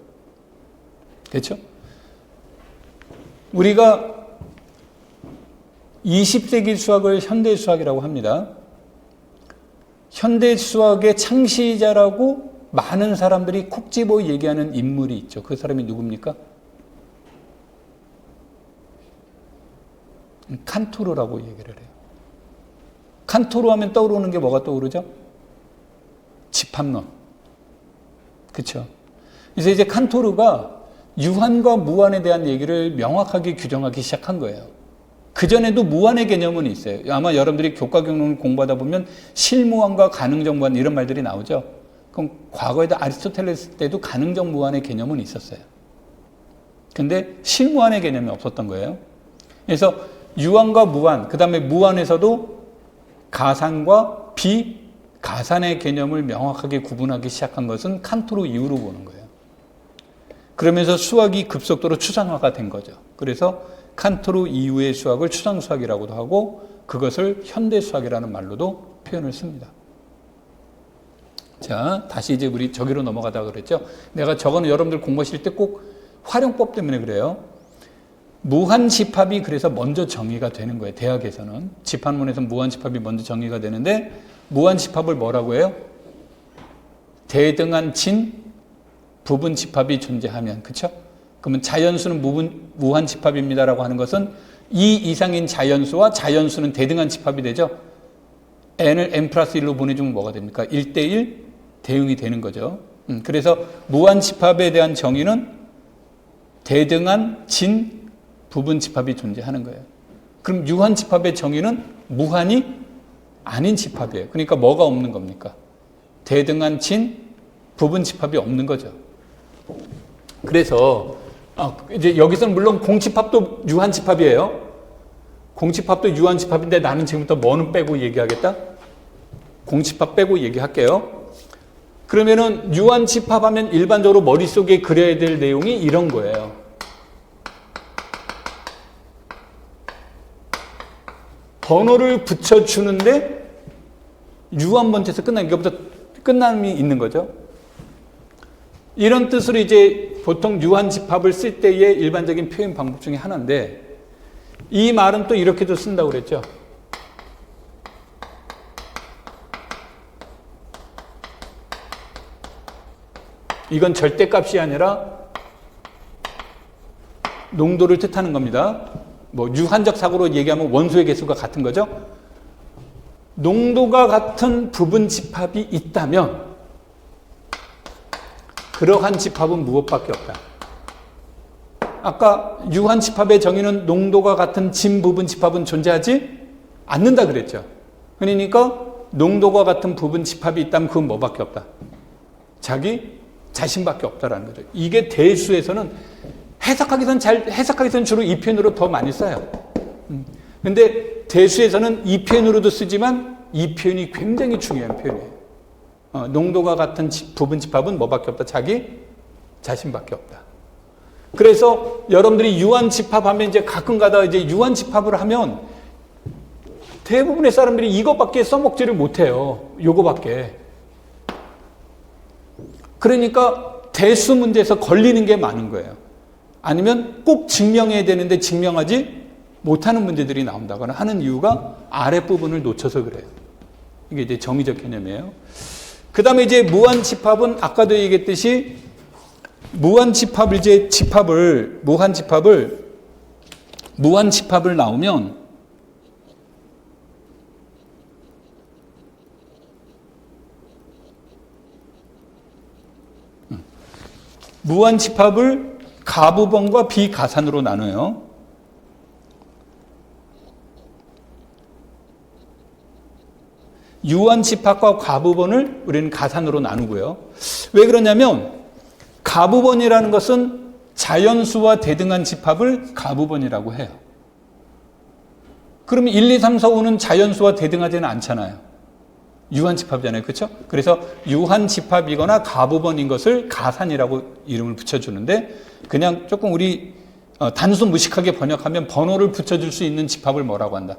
그렇죠? 우리가 20세기 수학을 현대 수학이라고 합니다. 현대 수학의 창시자라고 많은 사람들이 콕 집어 얘기하는 인물이 있죠. 그 사람이 누굽니까? 칸토르라고 얘기를 해요. 칸토르 하면 떠오르는 게 뭐가 떠오르죠? 집합론. 그렇죠? 그래서 이제 칸토르가 유한과 무한에 대한 얘기를 명확하게 규정하기 시작한 거예요. 그전에도 무한의 개념은 있어요. 아마 여러분들이 교과 경론을 공부하다 보면 실무한과 가능적 무한 이런 말들이 나오죠. 그럼 과거에도 아리스토텔레스 때도 가능적 무한의 개념은 있었어요. 근데 실무한의 개념이 없었던 거예요. 그래서 유한과 무한, 그 다음에 무한에서도 가산과 비가산의 개념을 명확하게 구분하기 시작한 것은 칸토르 이후로 보는 거예요. 그러면서 수학이 급속도로 추상화가 된 거죠. 그래서 칸토르 이후의 수학을 추상수학이라고도 하고 그것을 현대수학이라는 말로도 표현을 씁니다. 자, 다시 이제 우리 저기로 넘어가다 그랬죠. 내가 저거는 여러분들 공부하실 때 꼭 활용법 때문에 그래요. 무한집합이 그래서 먼저 정의가 되는 거예요. 대학에서는. 집합론에서 무한집합이 먼저 정의가 되는데 무한집합을 뭐라고 해요? 대등한 진 부분집합이 존재하면, 그렇죠? 그러면 자연수는 무한집합입니다라고 하는 것은 2 이상인 자연수와 자연수는 대등한 집합이 되죠. n을 n 플러스 1로 보내주면 뭐가 됩니까? 1대1 대응이 되는 거죠. 그래서 무한집합에 대한 정의는 대등한 진 부분집합이 존재하는 거예요. 그럼 유한집합의 정의는 무한이 아닌 집합이에요. 그러니까 뭐가 없는 겁니까? 대등한 진 부분집합이 없는 거죠. 그래서 이제 여기서는 물론 공집합도 유한집합이에요. 공집합도 유한집합인데 나는 지금부터 뭐는 빼고 얘기하겠다? 공집합 빼고 얘기할게요. 그러면은 유한집합하면 일반적으로 머릿속에 그려야 될 내용이 이런 거예요. 번호를 붙여주는데 유한번째에서 끝나는 이것부터 끝남이 있는 거죠. 이런 뜻으로 이제 보통 유한집합을 쓸 때의 일반적인 표현 방법 중에 하나인데 이 말은 또 이렇게도 쓴다고 그랬죠. 이건 절대값이 아니라 농도를 뜻하는 겁니다. 뭐 유한적 사고로 얘기하면 원소의 개수가 같은 거죠. 농도가 같은 부분 집합이 있다면 그러한 집합은 무엇밖에 없다. 아까 유한 집합의 정의는 농도가 같은 진 부분 집합은 존재하지 않는다 그랬죠. 그러니까 농도가 같은 부분 집합이 있다면 그건 뭐밖에 없다. 자기 자신밖에 없다라는 거죠. 이게 대수에서는 해석하기선 주로 이 표현으로 더 많이 써요. 근데 대수에서는 이 표현으로도 쓰지만 이 표현이 굉장히 중요한 표현이에요. 농도가 같은 부분 집합은 뭐밖에 없다. 자기 자신밖에 없다. 그래서 여러분들이 유한 집합하면 이제 가끔 가다가 이제 유한 집합을 하면 대부분의 사람들이 이것밖에 써먹지를 못해요. 요거밖에. 그러니까 대수 문제에서 걸리는 게 많은 거예요. 아니면 꼭 증명해야 되는데 증명하지 못하는 문제들이 나온다거나 하는 이유가 아랫부분을 놓쳐서 그래요. 이게 이제 정의적 개념이에요. 그 다음에 이제 무한집합은 아까도 얘기했듯이 무한집합을 나오면 무한집합을 가부번과 비가산으로 나눠요. 유한집합과 가부번을 우리는 가산으로 나누고요. 왜 그러냐면 가부번이라는 것은 자연수와 대등한 집합을 가부번이라고 해요. 그러면 1, 2, 3, 4, 5는 자연수와 대등하지는 않잖아요. 유한집합이잖아요. 그렇죠? 그래서 유한집합이거나 가부번인 것을 가산이라고 이름을 붙여주는데 그냥 조금 우리 단순 무식하게 번역하면 번호를 붙여줄 수 있는 집합을 뭐라고 한다?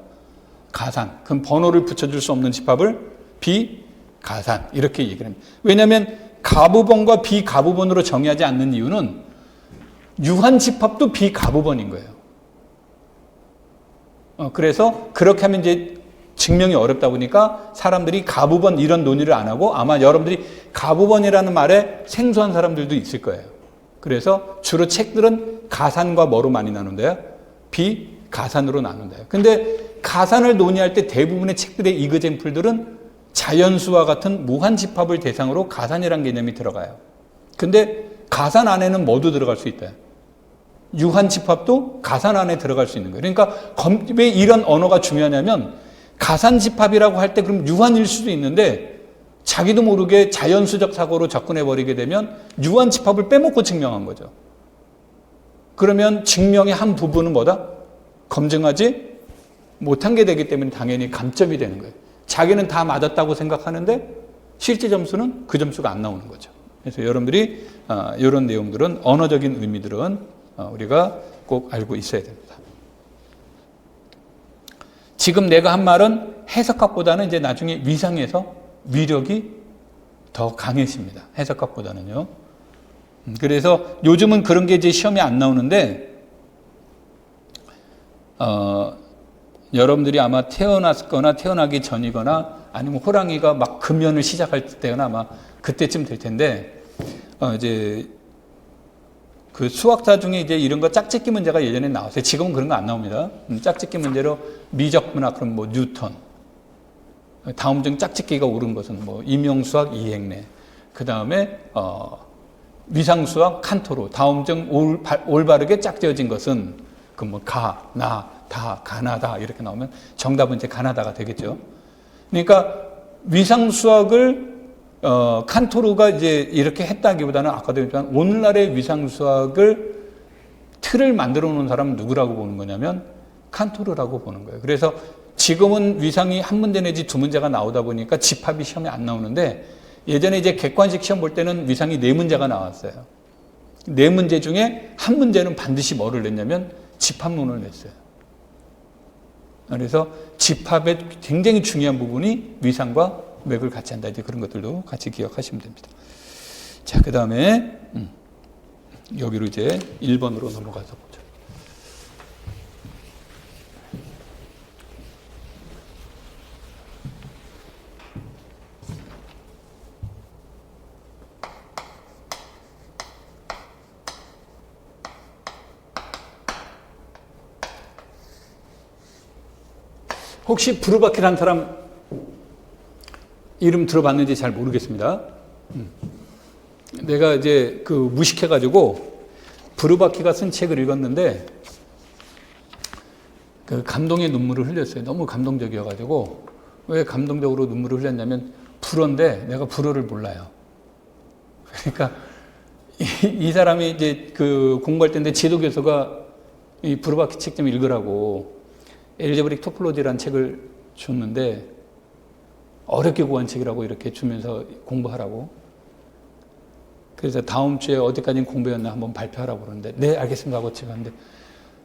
가산. 그럼 번호를 붙여줄 수 없는 집합을 비가산. 이렇게 얘기를 합니다. 왜냐하면 가부번과 비가부번으로 정의하지 않는 이유는 유한집합도 비가부번인 거예요. 그래서 그렇게 하면 이제 증명이 어렵다 보니까 사람들이 가부번 이런 논의를 안 하고 아마 여러분들이 가부번이라는 말에 생소한 사람들도 있을 거예요. 그래서 주로 책들은 가산과 뭐로 많이 나눈대요? 비가산으로 나눈대요. 근데 가산을 논의할 때 대부분의 책들의 이그젬플들은 자연수와 같은 무한집합을 대상으로 가산이라는 개념이 들어가요. 근데 가산 안에는 뭐도 들어갈 수 있대요? 유한집합도 가산 안에 들어갈 수 있는 거예요. 그러니까 왜 이런 언어가 중요하냐면 가산집합이라고 할 때 그럼 유한일 수도 있는데 자기도 모르게 자연수적 사고로 접근해버리게 되면 유한집합을 빼먹고 증명한 거죠. 그러면 증명의 한 부분은 뭐다? 검증하지 못한 게 되기 때문에 당연히 감점이 되는 거예요. 자기는 다 맞았다고 생각하는데 실제 점수는 그 점수가 안 나오는 거죠. 그래서 여러분들이 이런 내용들은 언어적인 의미들은 우리가 꼭 알고 있어야 됩니다. 지금 내가 한 말은 해석학보다는 이제 나중에 위상에서 위력이 더 강해집니다. 해석학보다는요. 그래서 요즘은 그런 게 이제 시험에 안 나오는데, 여러분들이 아마 태어났거나 태어나기 전이거나 아니면 호랑이가 막 금연을 시작할 때거나 아마 그때쯤 될 텐데, 이제 그 수학자 중에 이제 이런 거 짝짓기 문제가 예전에 나왔어요. 지금은 그런 거 안 나옵니다. 짝짓기 문제로 미적분학, 그럼 뭐 뉴턴, 다음 중 짝짓기가 옳은 것은 뭐 임용수학 이행래, 그 다음에 위상수학 칸토로, 다음 중 올바르게 짝지어진 것은 그 뭐 가, 나, 다, 가나다 이렇게 나오면 정답은 이제 가나다가 되겠죠. 그러니까 위상수학을 칸토르가 이제 이렇게 했다기보다는 아까도 얘기했지만 오늘날의 위상수학을 틀을 만들어 놓은 사람은 누구라고 보는 거냐면 칸토르라고 보는 거예요. 그래서 지금은 위상이 한 문제 내지 두 문제가 나오다 보니까 집합이 시험에 안 나오는데 예전에 이제 객관식 시험 볼 때는 위상이 네 문제가 나왔어요. 네 문제 중에 한 문제는 반드시 뭐를 냈냐면 집합론을 냈어요. 그래서 집합의 굉장히 중요한 부분이 위상과 맥을 같이 한다. 이제 그런 것들도 같이 기억하시면 됩니다. 자, 그 다음에 여기로 이제 1번으로 넘어가서 보죠. 혹시 브루바키라는 사람 이름 들어봤는지 잘 모르겠습니다. 내가 이제 그 무식해가지고 브루바키가 쓴 책을 읽었는데 그 감동의 눈물을 흘렸어요. 너무 감동적이어가지고. 왜 감동적으로 눈물을 흘렸냐면 불어인데 내가 불어를 몰라요. 그러니까 이 사람이 이제 그 공부할 때인데 지도교수가 이 브루바키 책 좀 읽으라고 엘제브릭 토폴로지라는 책을 줬는데 어렵게 구한 책이라고 이렇게 주면서 공부하라고. 그래서 다음 주에 어디까지 공부했나 한번 발표하라고 그러는데 네 알겠습니다 하고 제가 하는데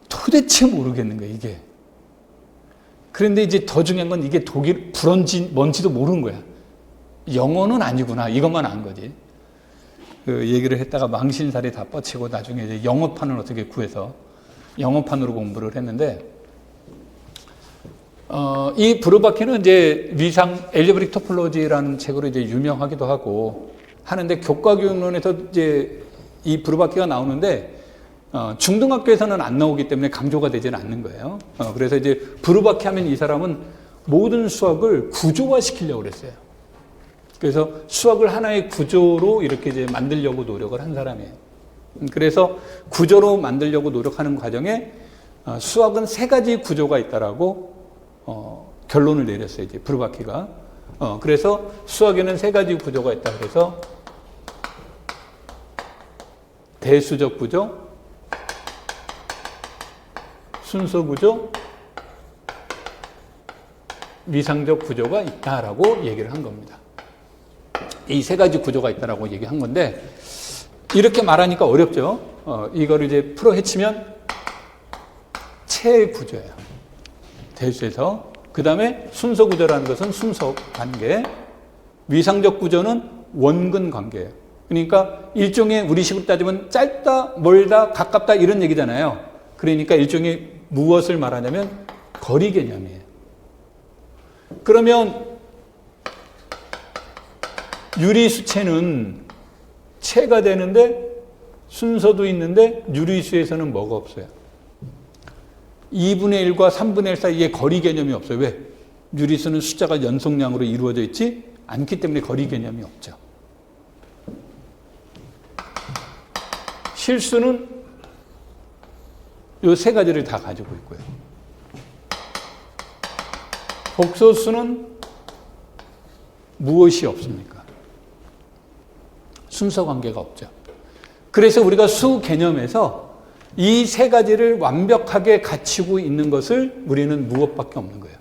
도대체 모르겠는 거예요 이게. 그런데 이제 더 중요한 건 이게 독일 불어인지 뭔지도 모르는 거야. 영어는 아니구나 이것만 안 거지. 그 얘기를 했다가 망신살이 다 뻗치고 나중에 이제 영어판을 어떻게 구해서 영어판으로 공부를 했는데 이 브루바키는 이제 위상 엘제브릭 토폴로지라는 책으로 이제 유명하기도 하고 하는데 교과교육론에서 이제 이 브루바키가 나오는데 중등학교에서는 안 나오기 때문에 강조가 되지는 않는 거예요. 그래서 이제 브루바키 하면 이 사람은 모든 수학을 구조화 시키려고 그랬어요. 그래서 수학을 하나의 구조로 이렇게 이제 만들려고 노력을 한 사람이에요. 그래서 구조로 만들려고 노력하는 과정에 수학은 세 가지 구조가 있다라고 결론을 내렸어요. 이제 브루바키가. 그래서 수학에는 세 가지 구조가 있다. 그래서 대수적 구조, 순서 구조, 위상적 구조가 있다라고 얘기를 한 겁니다. 이 세 가지 구조가 있다라고 얘기한 건데 이렇게 말하니까 어렵죠. 이거를 이제 풀어 헤치면 체 구조예요. 대수에서. 그 다음에 순서 구조라는 것은 순서 관계. 위상적 구조는 원근 관계예요. 그러니까 일종의 우리식으로 따지면 짧다, 멀다, 가깝다 이런 얘기잖아요. 그러니까 일종의 무엇을 말하냐면 거리 개념이에요. 그러면 유리수체는 체가 되는데 순서도 있는데 유리수에서는 뭐가 없어요? 2분의 1과 3분의 1 사이에 거리 개념이 없어요. 왜? 유리수는 숫자가 연속량으로 이루어져 있지 않기 때문에 거리 개념이 없죠. 실수는 이 세 가지를 다 가지고 있고요. 복소수는 무엇이 없습니까? 순서 관계가 없죠. 그래서 우리가 수 개념에서 이 세 가지를 완벽하게 갖추고 있는 것을 우리는 무엇밖에 없는 거예요?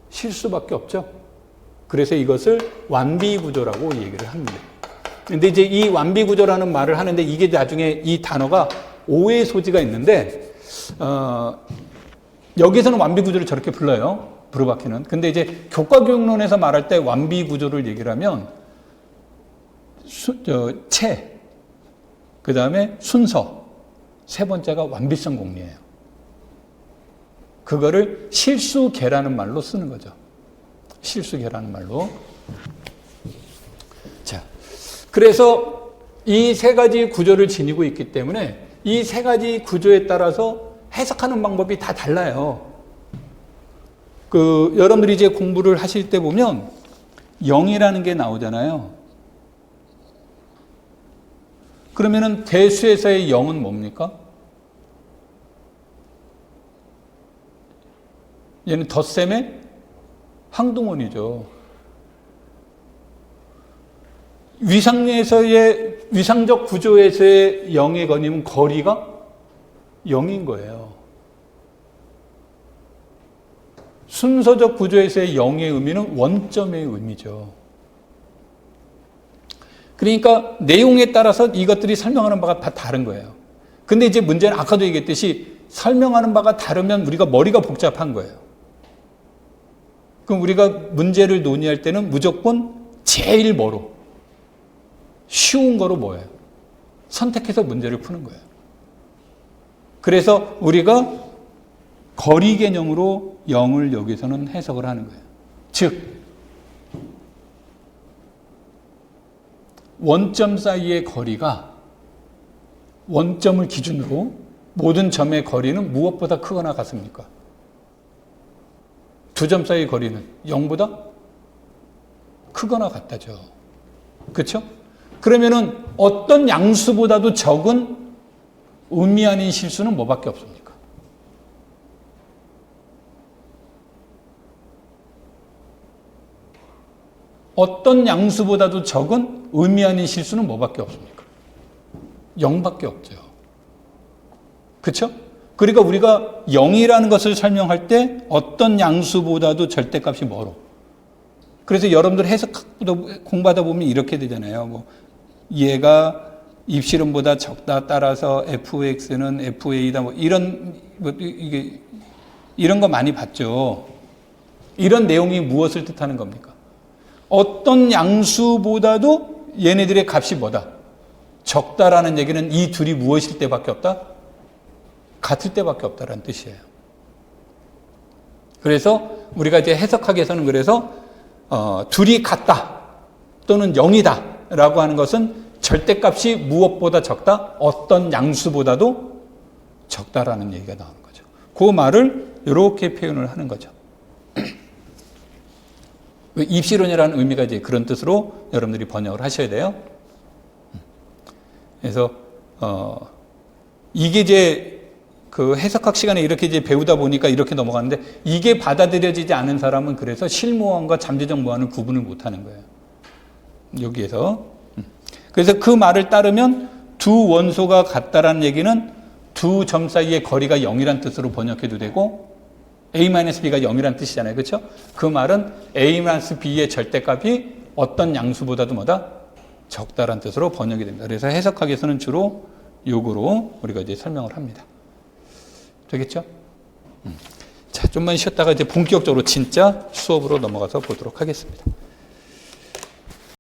실수밖에 없죠. 그래서 이것을 완비구조라고 얘기를 합니다. 근데 이제 이 완비구조라는 말을 하는데 이게 나중에 이 단어가 오해의 소지가 있는데, 여기서는 완비구조를 저렇게 불러요. 브루바키는. 근데 이제 교과교육론에서 말할 때 완비구조를 얘기를 하면, 체, 그 다음에 순서, 세 번째가 완비성 공리예요. 그거를 실수계라는 말로 쓰는 거죠. 실수계라는 말로. 자, 그래서 이 세 가지 구조를 지니고 있기 때문에 이 세 가지 구조에 따라서 해석하는 방법이 다 달라요. 여러분들이 이제 공부를 하실 때 보면 0이라는 게 나오잖아요. 그러면은 대수에서의 0은 뭡니까? 얘는 덧셈의 항등원이죠. 위상적 구조에서의 0의 거님은 거리가 0인 거예요. 순서적 구조에서의 0의 의미는 원점의 의미죠. 그러니까 내용에 따라서 이것들이 설명하는 바가 다 다른 거예요. 근데 이제 문제는 아까도 얘기했듯이 설명하는 바가 다르면 우리가 머리가 복잡한 거예요. 그럼 우리가 문제를 논의할 때는 무조건 제일 뭐로? 쉬운 거로 뭐예요? 선택해서 문제를 푸는 거예요. 그래서 우리가 거리 개념으로 0을 여기서는 해석을 하는 거예요. 즉, 원점 사이의 거리가 원점을 기준으로 모든 점의 거리는 무엇보다 크거나 같습니까? 두 점 사이의 거리는 0보다 크거나 같다죠. 그렇죠? 그러면은 어떤 양수보다도 적은 의미 아닌 실수는 뭐밖에 없습니까? 어떤 양수보다도 적은 의미 아닌 실수는 뭐밖에 없습니까? 0밖에 없죠. 그렇죠? 그러니까 우리가 0이라는 것을 설명할 때 어떤 양수보다도 절대값이 멀어. 그래서 여러분들 해석 공부하다 보면 이렇게 되잖아요. 뭐 얘가 입실론보다 적다, 따라서 fx는 fa다, 뭐 이런 거 많이 봤죠. 이런 내용이 무엇을 뜻하는 겁니까? 어떤 양수보다도 얘네들의 값이 뭐다? 적다라는 얘기는 이 둘이 무엇일 때밖에 없다? 같을 때밖에 없다라는 뜻이에요. 그래서 우리가 이제 해석하기 위해서는 그래서 둘이 같다 또는 0이다 라고 하는 것은 절대값이 무엇보다 적다? 어떤 양수보다도 적다라는 얘기가 나오는 거죠. 그 말을 이렇게 표현을 하는 거죠. 입시론이라는 의미가 이제 그런 뜻으로 여러분들이 번역을 하셔야 돼요. 그래서 이게 이제 그 해석학 시간에 이렇게 이제 배우다 보니까 이렇게 넘어가는데 이게 받아들여지지 않은 사람은 그래서 실무원과 잠재적 무한을 구분을 못하는 거예요. 여기에서. 그래서 그 말을 따르면 두 원소가 같다라는 얘기는 두 점 사이의 거리가 0이란 뜻으로 번역해도 되고 a-b가 0이란 뜻이잖아요. 그렇죠? 그 말은 a-b의 절대값이 어떤 양수보다도 뭐다? 적다란 뜻으로 번역이 됩니다. 그래서 해석학에서는 주로 요거로 우리가 이제 설명을 합니다. 되겠죠? 자, 좀만 쉬었다가 이제 본격적으로 진짜 수업으로 넘어가서 보도록 하겠습니다.